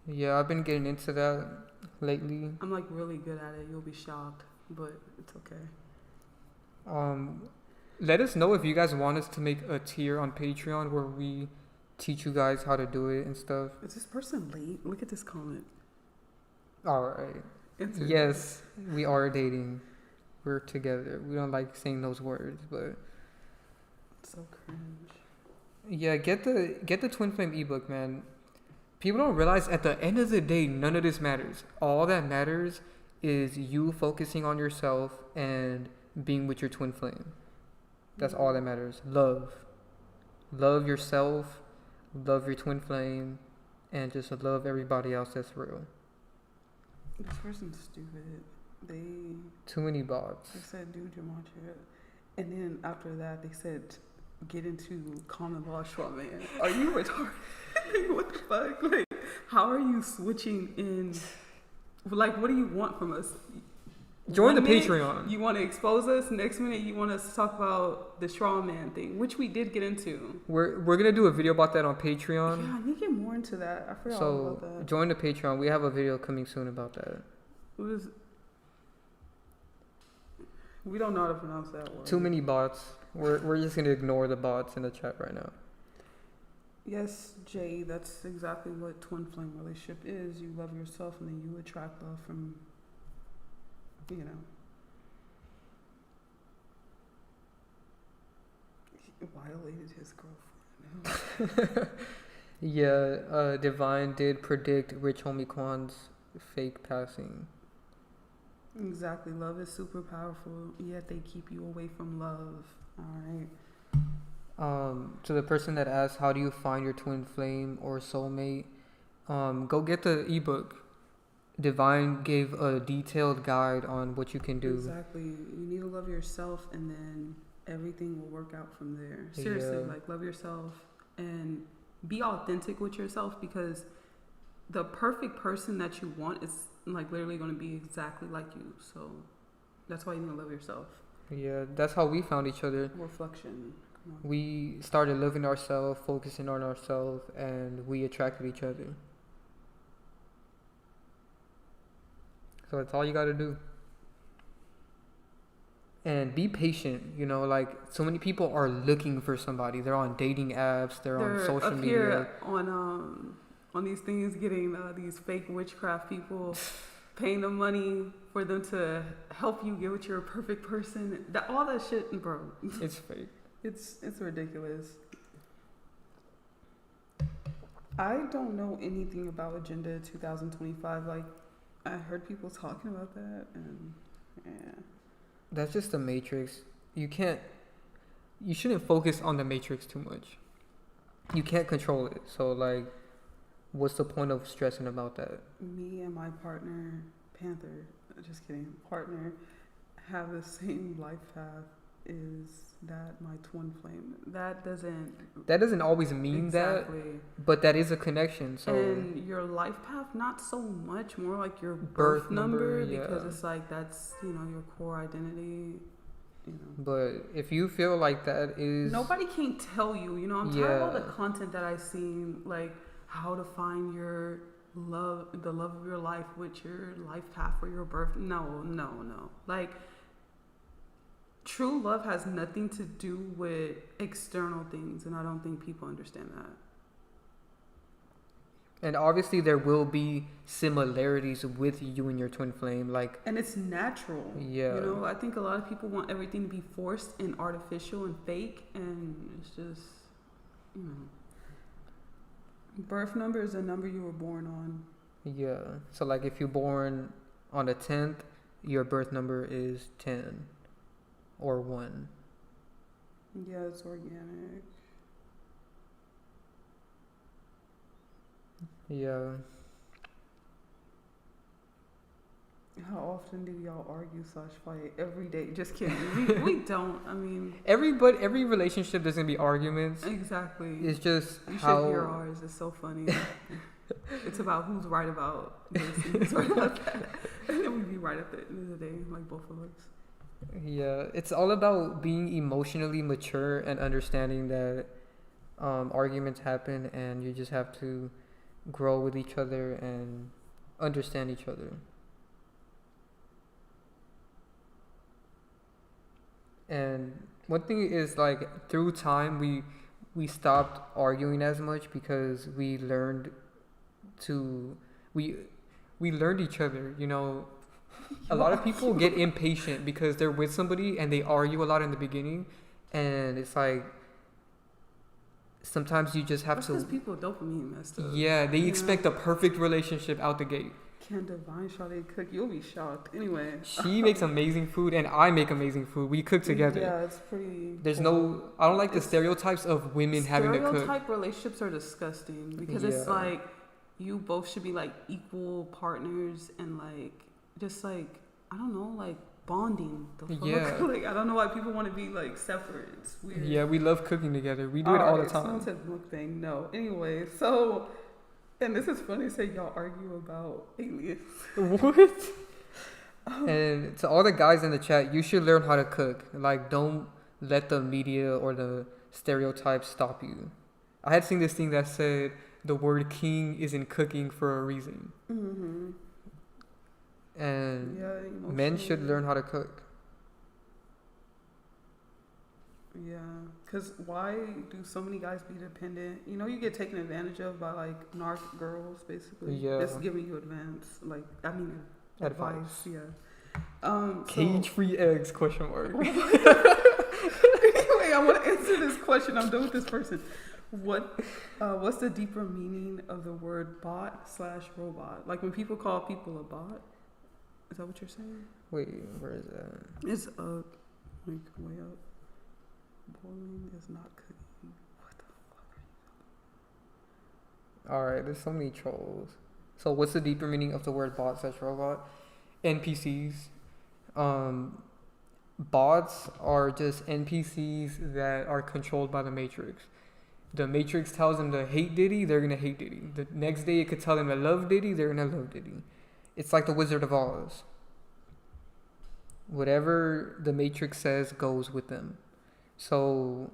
Yeah, I've been getting into that lately. I'm like really good at it. You'll be shocked, but it's okay. Let us know if you guys want us to make a tier on Patreon where we teach you guys how to do it and stuff. Is this person late? Look at this comment. Alright. Yes, we are dating. We're together. We don't like saying those words, but... It's so cringe. Yeah, get the twin flame ebook, man. People don't realize at the end of the day, none of this matters. All that matters is you focusing on yourself and being with your twin flame. That's all that matters. Love yourself, love your twin flame, and just love everybody else that's real. This person's stupid. Too many bots. They said do gematria, and then after that they said get into common law straw man. Are you retarded? What the fuck? Like, how are you switching in? Like, what do you want from us? Join the minute, Patreon. You want to expose us. Next minute, you want us to talk about the straw man thing, which we did get into. We're gonna do a video about that on Patreon. Yeah, I need to get more into that. I forgot all about that. Join the Patreon. We have a video coming soon about that. We don't know how to pronounce that word. Too many bots. We're just gonna ignore the bots in the chat right now. Yes, Jay, that's exactly what twin flame relationship is. You love yourself and then you attract love from, you know. He violated his girlfriend. Yeah, Divine did predict Rich Homie Quan's fake passing. Exactly. Love is super powerful, yet they keep you away from love. Alright. To the person that asked, how do you find your twin flame or soulmate? Go get the ebook. Divine gave a detailed guide on what you can do. Exactly. You need to love yourself and then everything will work out from there. Seriously, like love yourself and be authentic with yourself, because the perfect person that you want is like literally going to be exactly like you. So that's why you need to love yourself. Yeah, that's how we found each other. Reflection. We started living ourselves, focusing on ourselves, and we attracted each other. So that's all you gotta do. And be patient, you know, like so many people are looking for somebody. They're on dating apps, they're on social up media. Here on these things, getting these fake witchcraft people, paying them money for them to help you get with your perfect person. All that shit, bro. It's fake. It's ridiculous. I don't know anything about Agenda 2025. Like, I heard people talking about that, and yeah. That's just the Matrix. You shouldn't focus on the Matrix too much. You can't control it. So, like, what's the point of stressing about that? Me and my partner, Panther, just kidding, partner, have the same life path. Is that my twin flame? That doesn't always mean exactly. That, but that is a connection. So and your life path, not so much, more like your birth number because it's like that's your core identity. But if you feel like that is nobody can tell you. I'm tired of all the content that I've seen, like how to find your love, the love of your life with your life path for your birth. No. Like. True love has nothing to do with external things, and I don't think people understand that. And obviously there will be similarities with you and your twin flame, like, and it's natural. Yeah. I think a lot of people want everything to be forced and artificial and fake, and it's just, birth number is a number you were born on. Yeah. So like if you're born on the 10th, your birth number is 10. Or 1. Yeah, it's organic. Yeah. How often do y'all argue / fight? Every day? Just kidding. We don't. I mean, every relationship there's gonna be arguments. Exactly. It's just you how should hear ours. It's so funny. It's about who's right about this and who's right about that, and then we be right at the end of the day, like both of us. Yeah, it's all about being emotionally mature and understanding that arguments happen, and you just have to grow with each other and understand each other. And one thing is, like, through time we stopped arguing as much because we learned each other, A lot of people get impatient because they're with somebody and they argue a lot in the beginning, and it's like sometimes you just have That's to. Because people dopamine messed up. Yeah, they expect a perfect relationship out the gate. Can Divine Sade cook? You'll be shocked. Anyway, she makes amazing food and I make amazing food. We cook together. Yeah, it's pretty. There's no. I don't like the stereotypes of women having to cook. Stereotype relationships are disgusting because it's like you both should be like equal partners and like. Just like, I don't know, like bonding. The fuck? Yeah. Like, I don't know why people want to be like separate. It's weird. Yeah, we love cooking together. We do it all the time. Someone said mukbang. No. Anyway, so, and this is funny to say y'all argue about aliens. What? And to all the guys in the chat, you should learn how to cook. Like, don't let the media or the stereotypes stop you. I had seen this thing that said the word king is in cooking for a reason. Mm-hmm. And men should learn how to cook. Yeah, because why do so many guys be dependent? You get taken advantage of by like narc girls, basically. Yeah. Just giving you advice. Yeah. Cage-free eggs? ? Anyway, I want to answer this question. I'm done with this person. What's the deeper meaning of the word bot / robot? Like when people call people a bot. Is that what you're saying? Wait, where is that? It's up. Like, way up. Boiling is not cooking. What the fuck are you talking about? Alright, there's so many trolls. So what's the deeper meaning of the word bot / robot? NPCs. Bots are just NPCs that are controlled by the Matrix. The Matrix tells them to hate Diddy, they're gonna hate Diddy. The next day it could tell them to love Diddy, they're gonna love Diddy. It's like the Wizard of Oz. Whatever the Matrix says goes with them. So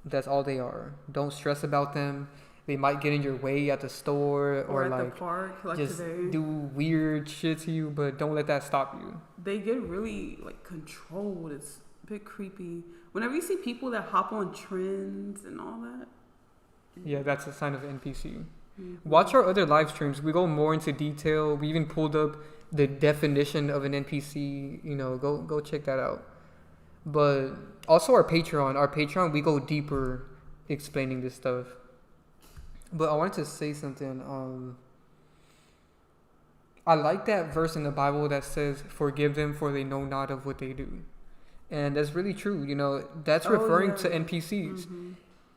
That's all they are. Don't stress about them. They might get in your way at the store or at like the park, like just today. do weird shit to you, but don't let that stop you. They get really like controlled. It's a bit creepy. Whenever you see people that hop on trends and all that. Yeah, that's a sign of NPC. Mm-hmm. Watch our other live streams. We go more into detail. We even pulled up the definition of an NPC. You know, go check that out. But also our Patreon, we go deeper explaining this stuff. But I wanted to say something. I like that verse in the Bible that says, "Forgive them, for they know not of what they do," and that's really true. You know, that's referring to NPCs. Mm-hmm.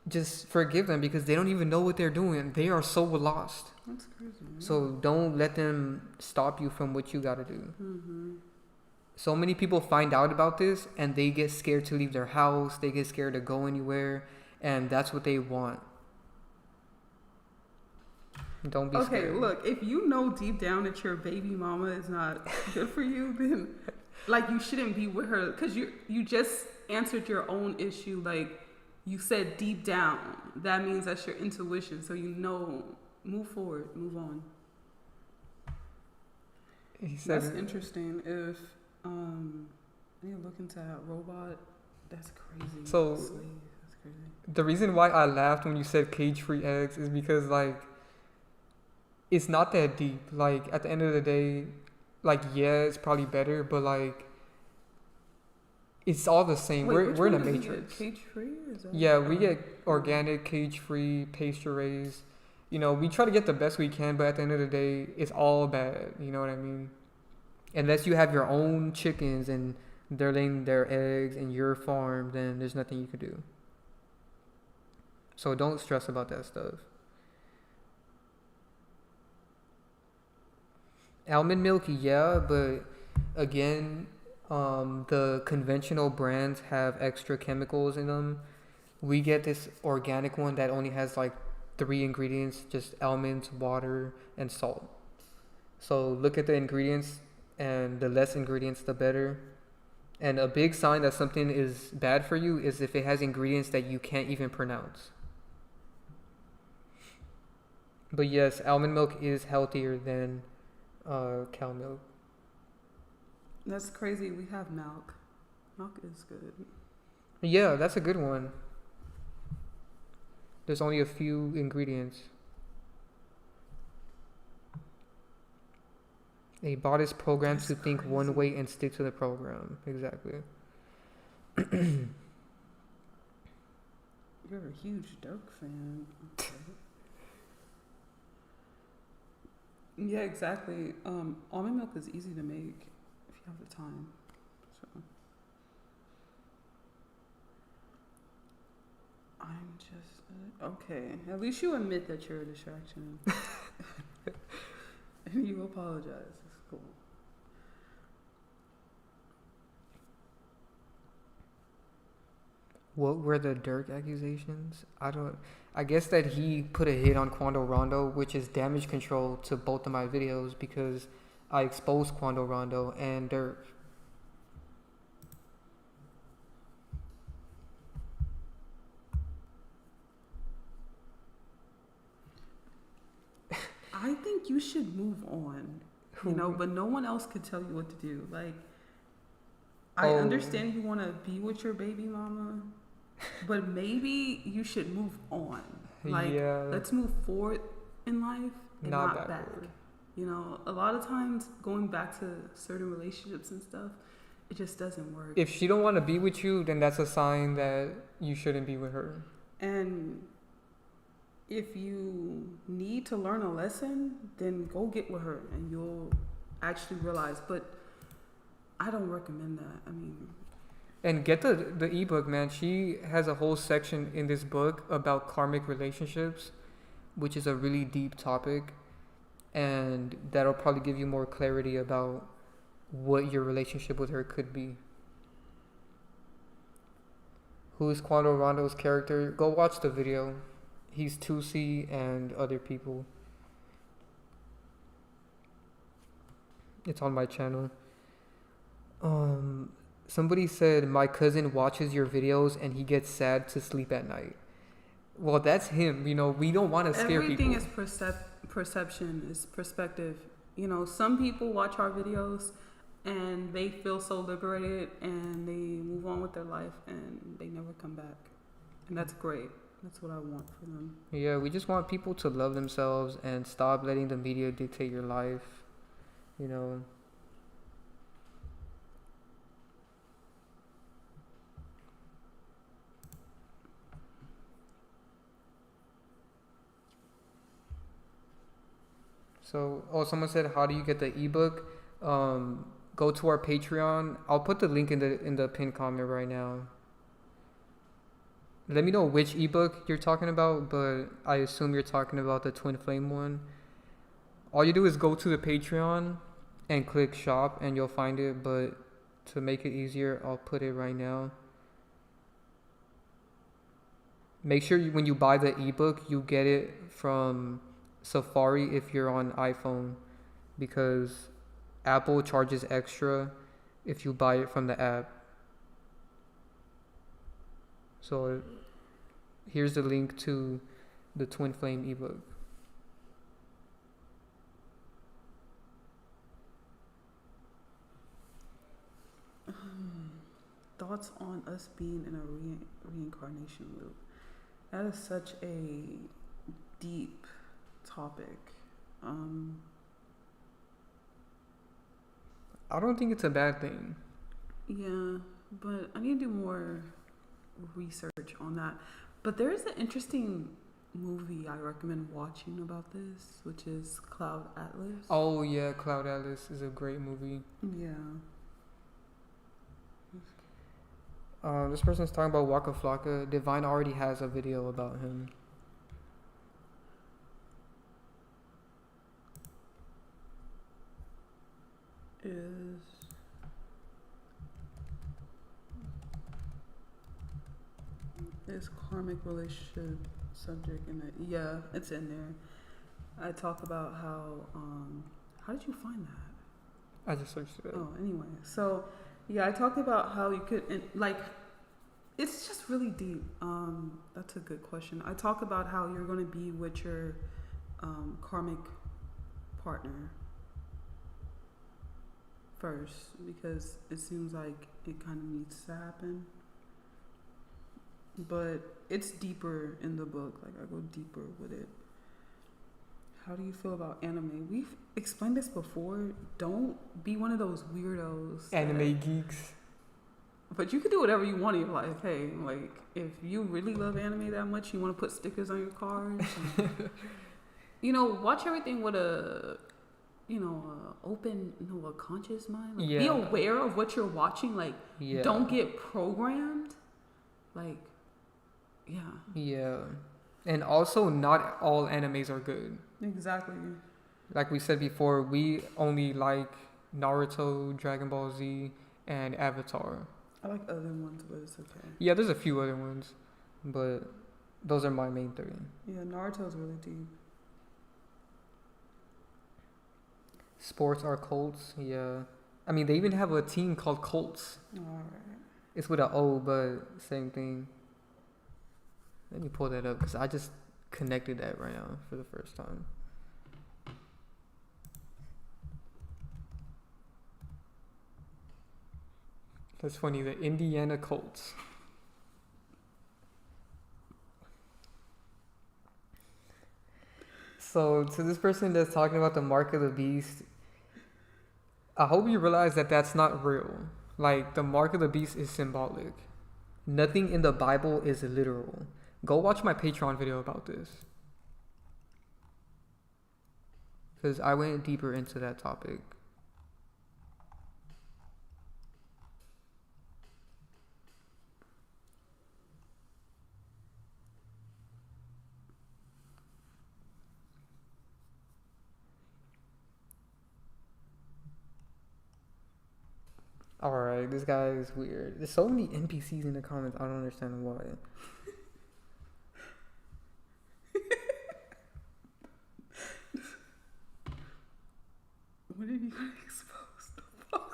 Just forgive them because they don't even know what they're doing. They are so lost. That's crazy. Man. So don't let them stop you from what you gotta do. Mm-hmm. So many people find out about this and they get scared to leave their house. They get scared to go anywhere, and that's what they want. Don't be scared. Okay, look, if you know deep down that your baby mama is not good for you, then like you shouldn't be with her because you just answered your own issue. Like you said, deep down, that means that's your intuition. So you know, move forward, move on. That's interesting. If you look into that robot, that's crazy. So that's crazy. The reason why I laughed when you said cage-free eggs is because like it's not that deep. Like at the end of the day, like yeah, it's probably better, but like it's all the same. Wait, we're in a matrix. Cage-free? Yeah, we get organic, cage-free, pasture-raised. You know, we try to get the best we can, but at the end of the day, it's all bad. You know what I mean? Unless you have your own chickens and they're laying their eggs in your farm, then there's nothing you can do. So don't stress about that stuff. Almond milk, yeah, but again, the conventional brands have extra chemicals in them. We get this organic one that only has like 3 ingredients, just almonds, water, and salt. So look at the ingredients, and the less ingredients, the better. And a big sign that something is bad for you is if it has ingredients that you can't even pronounce. But yes, almond milk is healthier than cow milk. That's crazy. We have milk. Milk is good. Yeah, that's a good one. There's only a few ingredients. A bot is programmed to think one way and stick to the program. Exactly. You're a huge Durk fan. Okay. Yeah, exactly. Almond milk is easy to make if you have the time. So I'm just okay. At least you admit that you're a distraction, and you apologize. It's cool. What were the Durk accusations? I guess that he put a hit on Quando Rondo, which is damage control to both of my videos because I exposed Quando Rondo and Durk. I think you should move on. You know, but no one else could tell you what to do. Like, I understand you want to be with your baby mama, but maybe you should move on. Like, let's move forward in life and not back. You know, a lot of times going back to certain relationships and stuff, it just doesn't work. If she don't want to be with you, then that's a sign that you shouldn't be with her. And if you need to learn a lesson, then go get with her and you'll actually realize. But I don't recommend that. I mean, and get the ebook, man. She has a whole section in this book about karmic relationships, which is a really deep topic, and that'll probably give you more clarity about what your relationship with her could be. Who is Quando Rondo's character? Go watch the video. He's Quncy and other people. It's on my channel. Somebody said my cousin watches your videos and he gets sad to sleep at night. Well, that's him. You know, we don't want to scare Everything people. is perception, is perspective. You know, some people watch our videos and they feel so liberated and they move on with their life and they never come back. And that's great. That's what I want for them. Yeah, we just want people to love themselves and stop letting the media dictate your life. You know. So, someone said, how do you get the ebook? Go to our Patreon. I'll put the link in the pinned comment right now. Let me know which ebook you're talking about, but I assume you're talking about the Twin Flame one. All you do is go to the Patreon and click shop and you'll find it, but to make it easier, I'll put it right now. Make sure when you buy the ebook, you get it from Safari if you're on iPhone, because Apple charges extra if you buy it from the app. So here's the link to the Twin Flame ebook. Thoughts on us being in a reincarnation loop. That is such a deep topic. I don't think it's a bad thing. Yeah, but I need to do more research on that. But there is an interesting movie I recommend watching about this, which is Cloud Atlas. Oh yeah, Cloud Atlas is a great movie. Yeah. This person's talking about Waka Flocka. Divine already has a video about him. Is karmic relationship subject in it? Yeah, it's in there. I talk about how did you find that? I just searched it. Oh, anyway. So, yeah, I talked about how you could, it's just really deep. That's a good question. I talk about how you're going to be with your karmic partner first, because it seems like it kind of needs to happen. But it's deeper in the book. Like, I go deeper with it. How do you feel about anime? We've explained this before. Don't be one of those weirdos. Anime geeks. But you can do whatever you want in your life. Hey, like, if you really love anime that much, you want to put stickers on your cars. And, watch everything with a conscious mind. Like, be aware of what you're watching. Like, don't get programmed. Like, yeah. Yeah. And also, not all animes are good. Exactly. Like we said before, we only like Naruto, Dragon Ball Z, and Avatar. I like other ones, but it's okay. Yeah, there's a few other ones, but those are my main three. Yeah, Naruto's really deep. Sports are Colts, yeah. I mean, they even have a team called Colts. Alright. It's with an O, but same thing. Let me pull that up because I just connected that right now for the first time. That's funny, the Indiana Colts. So, to this person that's talking about the mark of the beast, I hope you realize that that's not real. Like, the mark of the beast is symbolic. Nothing in the Bible is literal. Go watch my Patreon video about this, because I went deeper into that topic. Alright, this guy is weird. There's so many NPCs in the comments, I don't understand why. When did you expose the box?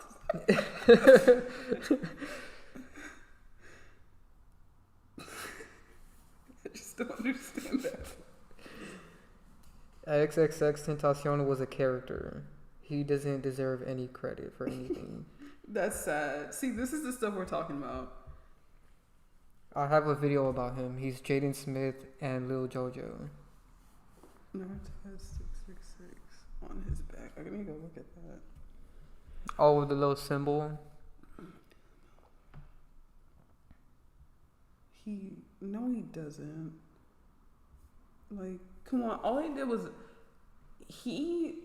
don't understand that. XXX Tentacion was a character. He doesn't deserve any credit for anything. That's sad. See, this is the stuff we're talking about. I have a video about him. He's Jaden Smith and Lil Jojo. Nartez 666 on his back. I need to go look at that. Oh, the little symbol. No, he doesn't. Like, come on. All he did was he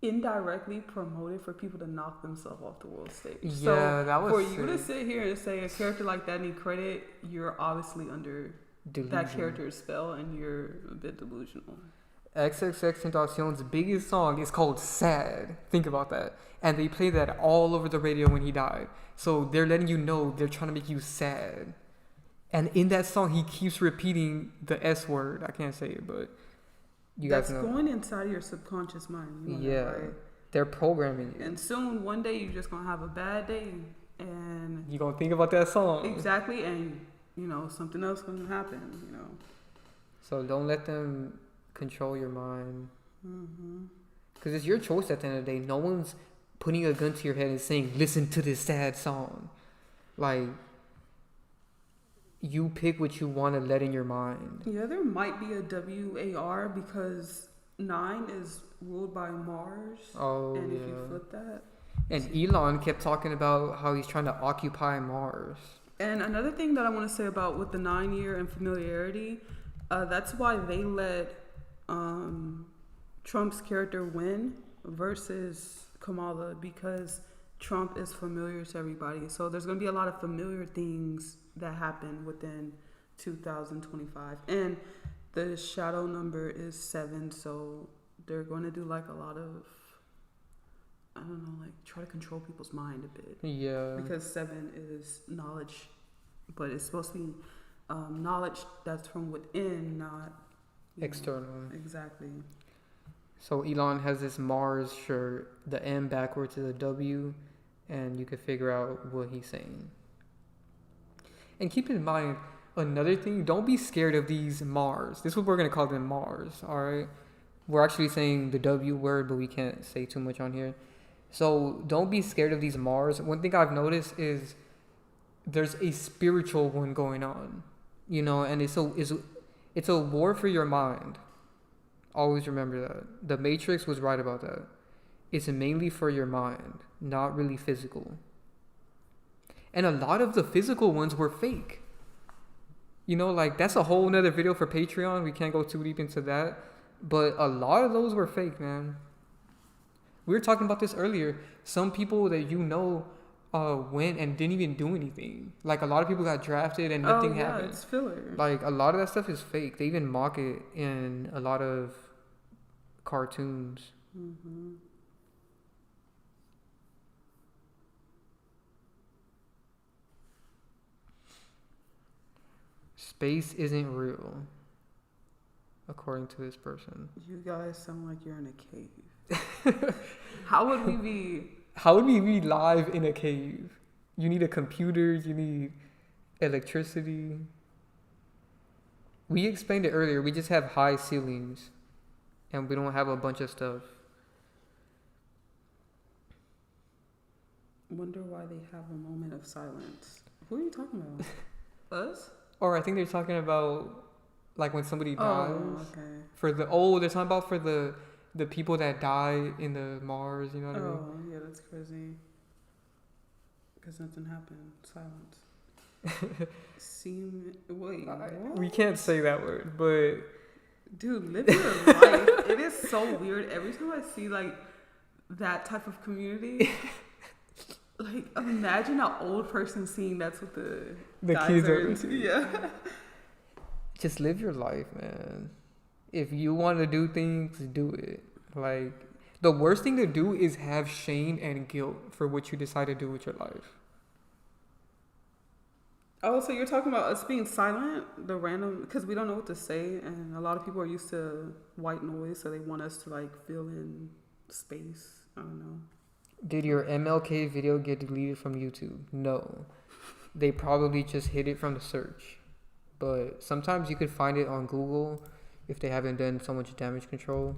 indirectly promoted for people to knock themselves off the world stage. Yeah, so that was for sick. you to sit here and say a character like that need credit, you're obviously under that character's spell, and you're a bit delusional. XXX Tentacion's biggest song is called Sad. Think about that. And they play that all over the radio when he died. So they're letting you know they're trying to make you sad. And in that song, he keeps repeating the S word. I can't say it, but you guys know. That's going inside your subconscious mind. You know that, right? They're programming you. And soon, one day, you're just going to have a bad day. And you're going to think about that song. Exactly. And, something else going to happen, So don't let them control your mind. Mm-hmm. Because it's your choice at the end of the day. No one's putting a gun to your head and saying, listen to this sad song. Like, you pick what you want to let in your mind. Yeah, there might be a WAR because 9 is ruled by Mars. Oh, and yeah. if you flip that. And Elon kept talking about how he's trying to occupy Mars. And another thing that I want to say about with the 9-year and familiarity, that's why they let Trump's character win versus Kamala, because Trump is familiar to everybody. So there's going to be a lot of familiar things that happen within 2025. And the shadow number is 7, so they're going to do like a lot of, I don't know, like try to control people's mind a bit. Yeah. Because 7 is knowledge, but it's supposed to be knowledge that's from within, not external. Exactly. So Elon has this Mars shirt, the M backwards is a W, and you can figure out what he's saying. And keep in mind, another thing, don't be scared of these Mars. This is what we're going to call them, Mars, all right? We're actually saying the W word, but we can't say too much on here. So don't be scared of these Mars. One thing I've noticed is there's a spiritual one going on, and it's a war for your mind. Always remember that. The Matrix was right about that. It's mainly for your mind, not really physical. And a lot of the physical ones were fake. That's a whole nother video for Patreon. We can't go too deep into that. But a lot of those were fake, man. We were talking about this earlier. Some people that went and didn't even do anything. Like, a lot of people got drafted and nothing happened. It's filler. Like, a lot of that stuff is fake. They even mock it in a lot of cartoons. Mm-hmm. Space isn't real, according to this person. You guys sound like you're in a cave. How would we be? How would we be live in a cave? You need a computer, you need electricity. We explained it earlier. We just have high ceilings, and we don't have a bunch of stuff. Wonder why they have a moment of silence. Who are you talking about? Us? Or I think they're talking about, like, when somebody dies. Oh, okay. They're talking about for the people that die in the Mars, you know what I mean? Oh, yeah, that's crazy. Because nothing happened. Silence. We can't say that word, but... Dude, live your life. It is so weird. Every time I see, like, that type of community... Like, imagine an old person seeing that's what the kids are into. Yeah. Just live your life, man. If you want to do things, do it. Like, the worst thing to do is have shame and guilt for what you decide to do with your life. Oh, so you're talking about us being silent, the random, because we don't know what to say, and a lot of people are used to white noise, so they want us to, like, fill in space. I don't know. Did your MLK video get deleted from YouTube? No. They probably just hid it from the search. but sometimes you could find it on Google if they haven't done so much damage control.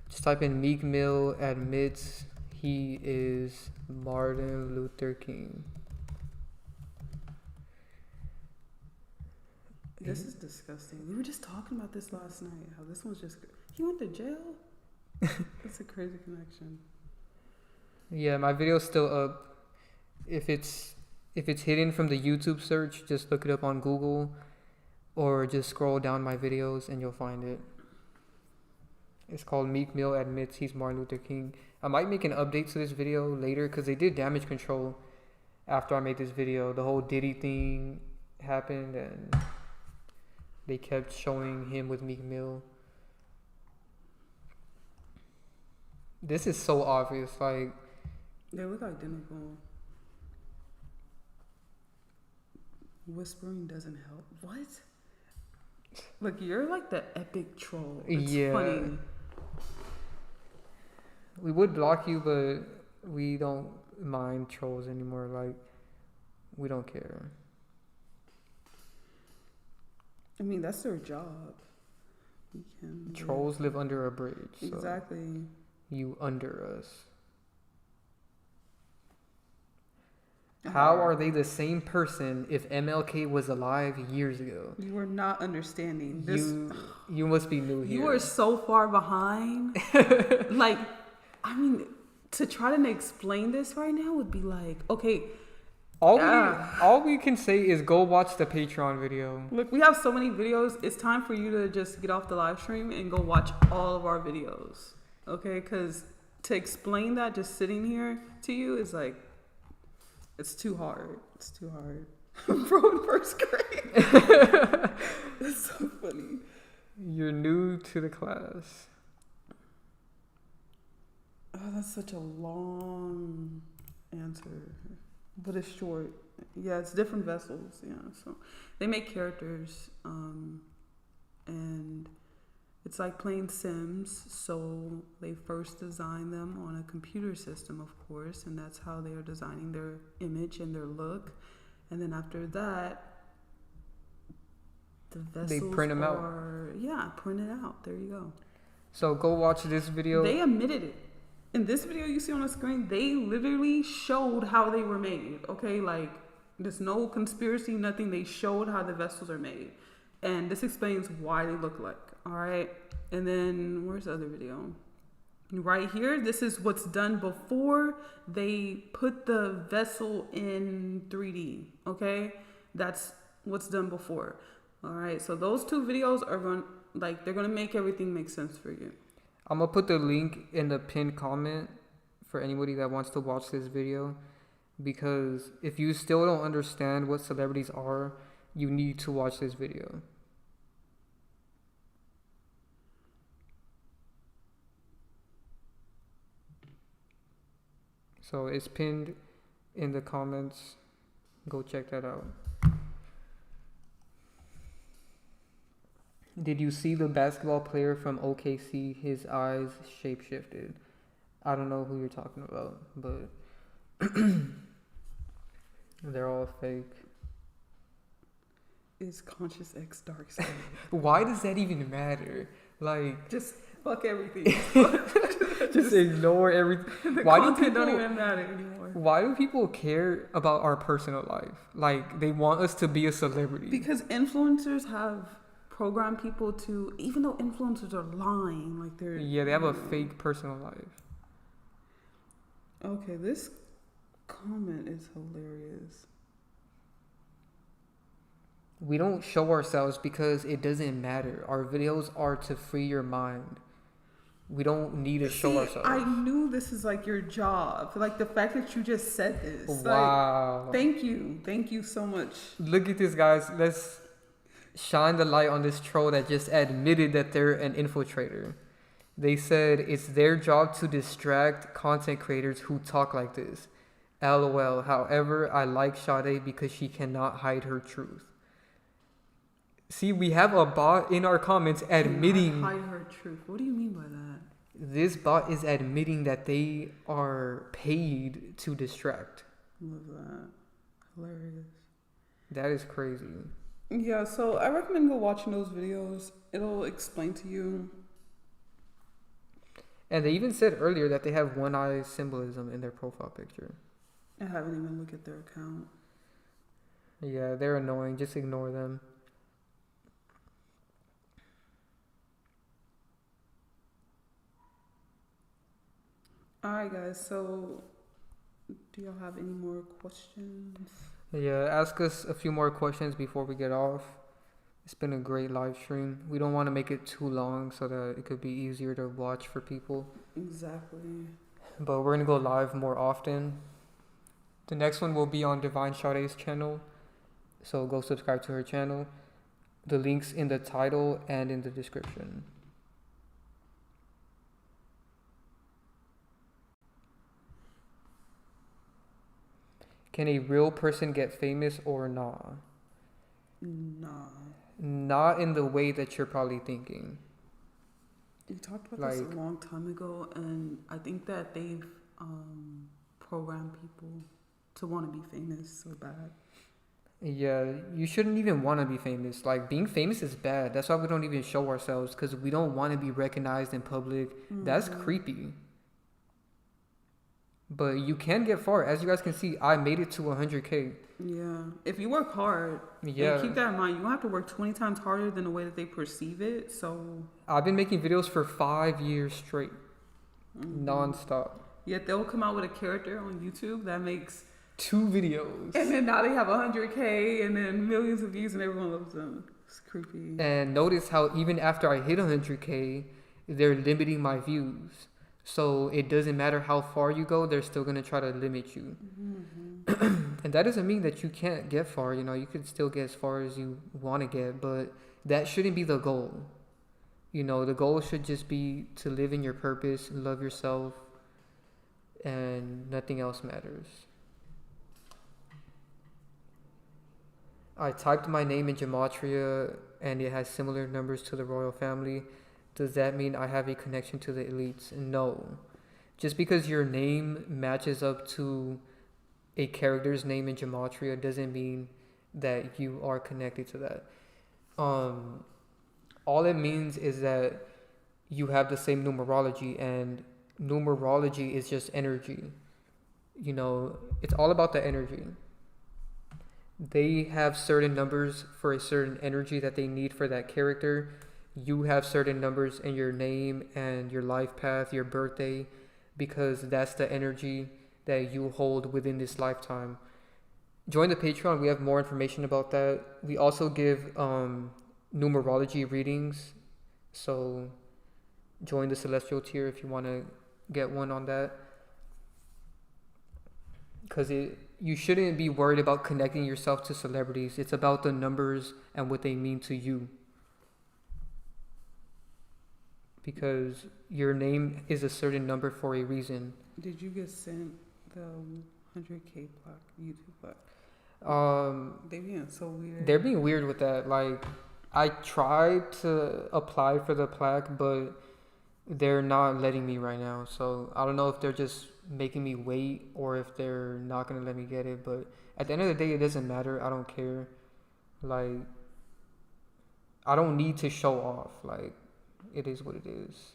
Just type in Meek Mill admits he is Martin Luther King. This is disgusting. We were just talking about this last night. How this one's just... He went to jail? That's a crazy connection. Yeah, my video's still up. If it's hidden from the YouTube search, just look it up on Google or just scroll down my videos and you'll find it. It's called Meek Mill admits he's Martin Luther King. I might make an update to this video later because they did damage control after I made this video. The whole Diddy thing happened and they kept showing him with Meek Mill. This is so obvious. Like, they look identical. Whispering doesn't help. What? Look, you're like the epic troll. It's funny. We would block you, but we don't mind trolls anymore. Like, we don't care. I mean, that's their job. Trolls live under a bridge. So exactly. You under us. How are they the same person if MLK was alive years ago? You are not understanding this. You must be new here. You are so far behind. Like, I mean, to try to explain this right now would be like, okay. All we can say is go watch the Patreon video. Look, we have so many videos. It's time for you to just get off the live stream and go watch all of our videos. Okay? Because to explain that just sitting here to you is like, it's too hard. It's too hard. Bro, in first grade. That's so funny. You're new to the class. Oh, that's such a long answer. But it's short. Yeah, it's different vessels. Yeah, so they make characters. And it's like playing Sims. So they first design them on a computer system, of course. And that's how they are designing their image and their look. And then after that, the vessels they print them out. Yeah, print it out. There you go. So go watch this video. They admitted it. In this video you see on the screen, they literally showed how they were made. Okay, like there's no conspiracy, nothing. They showed how the vessels are made. And this explains why they look like. All right. And then where's the other video? Right here, this is what's done before they put the vessel in 3D. Okay, that's what's done before. All right, so those two videos are they're gonna make everything make sense for you. I'm gonna put the link in the pinned comment for anybody that wants to watch this video, because if you still don't understand what celebrities are, you need to watch this video. So it's pinned in the comments. Go check that out. Did you see the basketball player from OKC? His eyes shapeshifted. I don't know who you're talking about, but they're all fake. Is Conscious X dark side? Why does that even matter? Like, just fuck everything. just ignore everything. The content don't even matter anymore. Why do people care about our personal life? Like, they want us to be a celebrity. Because influencers have programmed people to, even though influencers are lying, like they're... Yeah, they have a fake personal life. Okay, this comment is hilarious. We don't show ourselves because it doesn't matter. Our videos are to free your mind. We don't need to show ourselves. I knew this is like your job. Like the fact that you just said this. Wow. Like, thank you. Thank you so much. Look at this, guys. Let's shine the light on this troll that just admitted that they're an infiltrator. They said it's their job to distract content creators who talk like this. LOL. However, I like Sade because she cannot hide her truth. See, we have a bot in our comments admitting... Hide her truth. What do you mean by that? This bot is admitting that they are paid to distract. Love that. Hilarious. That is crazy. Yeah, so I recommend go watching those videos. It'll explain to you. And they even said earlier that they have one eye symbolism in their profile picture. I haven't even looked at their account. Yeah, they're annoying. Just ignore them. Alright, guys, so do y'all have any more questions? Yeah, ask us a few more questions before we get off. It's been a great live stream. We don't want to make it too long so that it could be easier to watch for people. Exactly. But we're going to go live more often. The next one will be on Divine Sade's channel. So go subscribe to her channel. The link's in the title and in the description. Can a real person get famous or not? Nah. Not in the way that you're probably thinking. We talked about this a long time ago, and I think that they've programmed people to want to be famous so bad. Yeah, you shouldn't even want to be famous. Like, being famous is bad. That's why we don't even show ourselves, because we don't want to be recognized in public. That's creepy. But you can get far. As you guys can see, I made it to 100K. Yeah. If you work hard, and keep that in mind, you don't have to work 20 times harder than the way that they perceive it. So I've been making videos for 5 years straight, non-stop. Yet they'll come out with a character on YouTube that makes 2 videos. And then now they have 100K and then millions of views and everyone loves them. It's creepy. And notice how even after I hit 100K, they're limiting my views. So it doesn't matter how far you go, they're still going to try to limit you. And that doesn't mean that you can't get far. You know, you could still get as far as you want to get, but that shouldn't be the goal. You know, the goal should just be to live in your purpose, love yourself, and nothing else matters. I typed my name in gematria and it has similar numbers to the royal family. Does that mean I have a connection to the elites? No. Just because your name matches up to a character's name in gematria doesn't mean that you are connected to that. All it means is that you have the same numerology, and numerology is just energy. You know, it's all about the energy. They have certain numbers for a certain energy that they need for that character. You have certain numbers in your name and your life path, your birthday, because that's the energy that you hold within this lifetime. Join the Patreon. We have more information about that. We also give numerology readings. So join the Celestial tier if you want to get one on that. Because you shouldn't be worried about connecting yourself to celebrities. It's about the numbers and what they mean to you. Because your name is a certain number for a reason. Did you get sent the 100K plaque, YouTube plaque? They're being so weird. They're being weird with that. Like, I tried to apply for the plaque, but they're not letting me right now. So I don't know if they're just making me wait or if they're not going to let me get it. But at the end of the day, it doesn't matter. I don't care. Like, I don't need to show off. Like, it is what it is.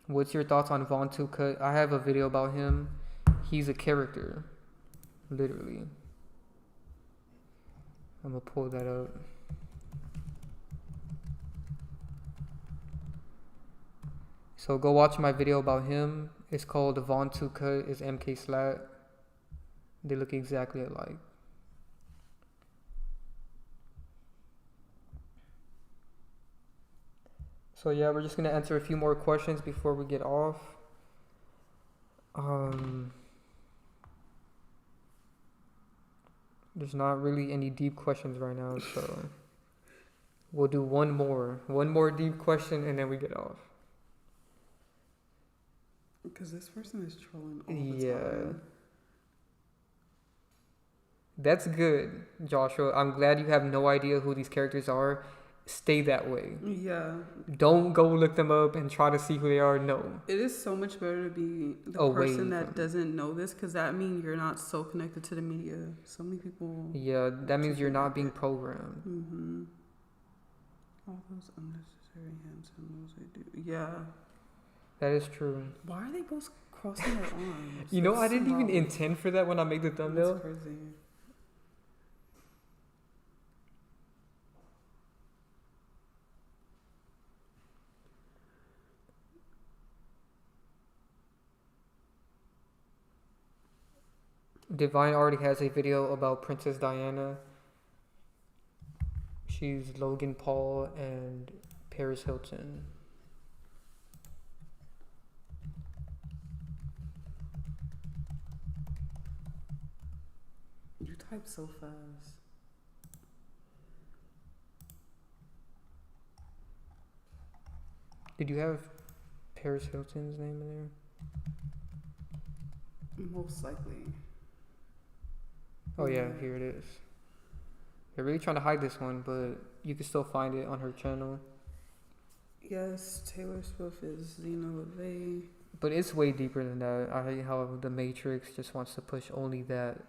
What's your thoughts on Von Cut? I have a video about him. He's a character. Literally. I'm going to pull that up. So go watch my video about him. It's called Von Cut is MK Slat. They look exactly alike. So yeah, we're just gonna answer a few more questions before we get off. There's not really any deep questions right now, so we'll do one more deep question, and then we get off. Because this person is trolling all the time. That's good, Joshua. I'm glad you have no idea who these characters are. stay that way. Yeah. Don't go look them up and try to see who they are. No. It is so much better to be the person that doesn't know this, because that means you're not so connected to the media. So many people. Yeah, that means you're not being programmed. Mm-hmm. All those unnecessary hand symbols they do. Yeah. That is true. Why are they both crossing their arms? You know, I didn't even intend for that when I made the thumbnail. That's crazy. Divine already has a video about Princess Diana. She's Logan Paul and Paris Hilton. You type so fast. Did you have Paris Hilton's name in there? Most likely. Oh yeah, here it is. They're really trying to hide this one, but you can still find it on her channel. Yes, Taylor Swift is Xena LeVay. But it's way deeper than that. I hate how the Matrix just wants to push only that.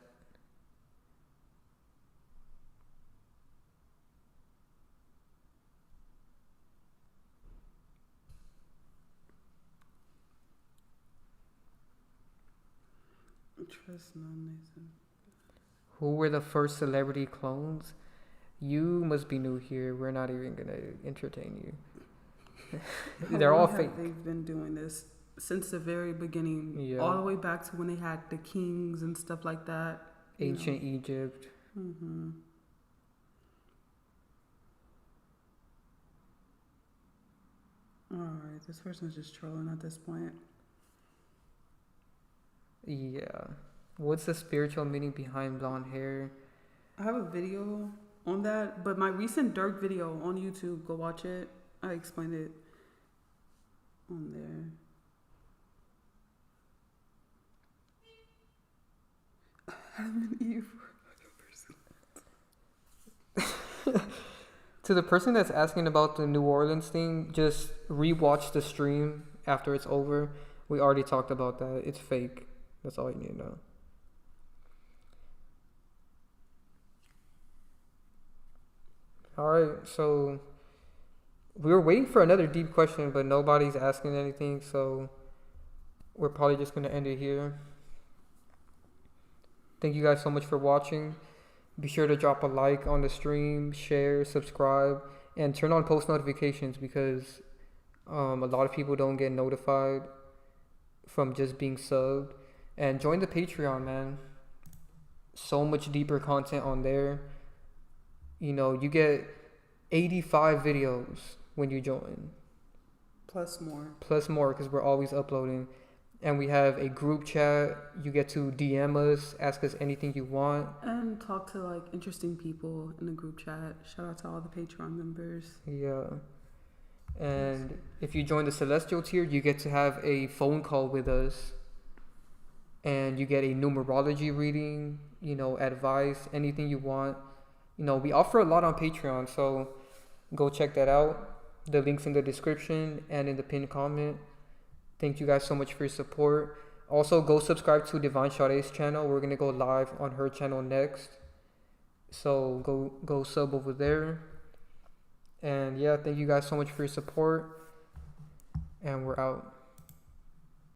Trust none, Nathan. Who were the first celebrity clones? You must be new here. We're not even gonna entertain you. They're all fake. They've been doing this since the very beginning, Yeah. all the way back to when they had the kings and stuff like that. Ancient Egypt. Mm-hmm. All right, this person's just trolling at this point. Yeah. What's the spiritual meaning behind blonde hair? I have a video on that, but my recent Durk video on YouTube, go watch it. I explained it on there. I haven't eaten for another person. To the person that's asking about the New Orleans thing, just rewatch the stream after it's over. We already talked about that. It's fake. That's all you need to know. Alright, so we were waiting for another deep question, but nobody's asking anything, so we're probably just going to end it here. Thank you guys so much for watching. Be sure to drop a like on the stream, share, subscribe, and turn on post notifications, because a lot of people don't get notified from just being subbed. And join the Patreon, man. So much deeper content on there. You know, you get 85 videos when you join. Plus more. Plus more, because we're always uploading. And we have a group chat. You get to DM us, ask us anything you want. And talk to like interesting people in the group chat. Shout out to all the Patreon members. Yeah. And if you join the Celestial tier, you get to have a phone call with us. And you get a numerology reading, you know, advice, anything you want. You know, we offer a lot on Patreon, so go check that out. The link's in the description and in the pinned comment. Thank you guys so much for your support. Also, go subscribe to Divine Sade's channel. We're going to go live on her channel next. So go sub over there. And yeah, thank you guys so much for your support. And we're out.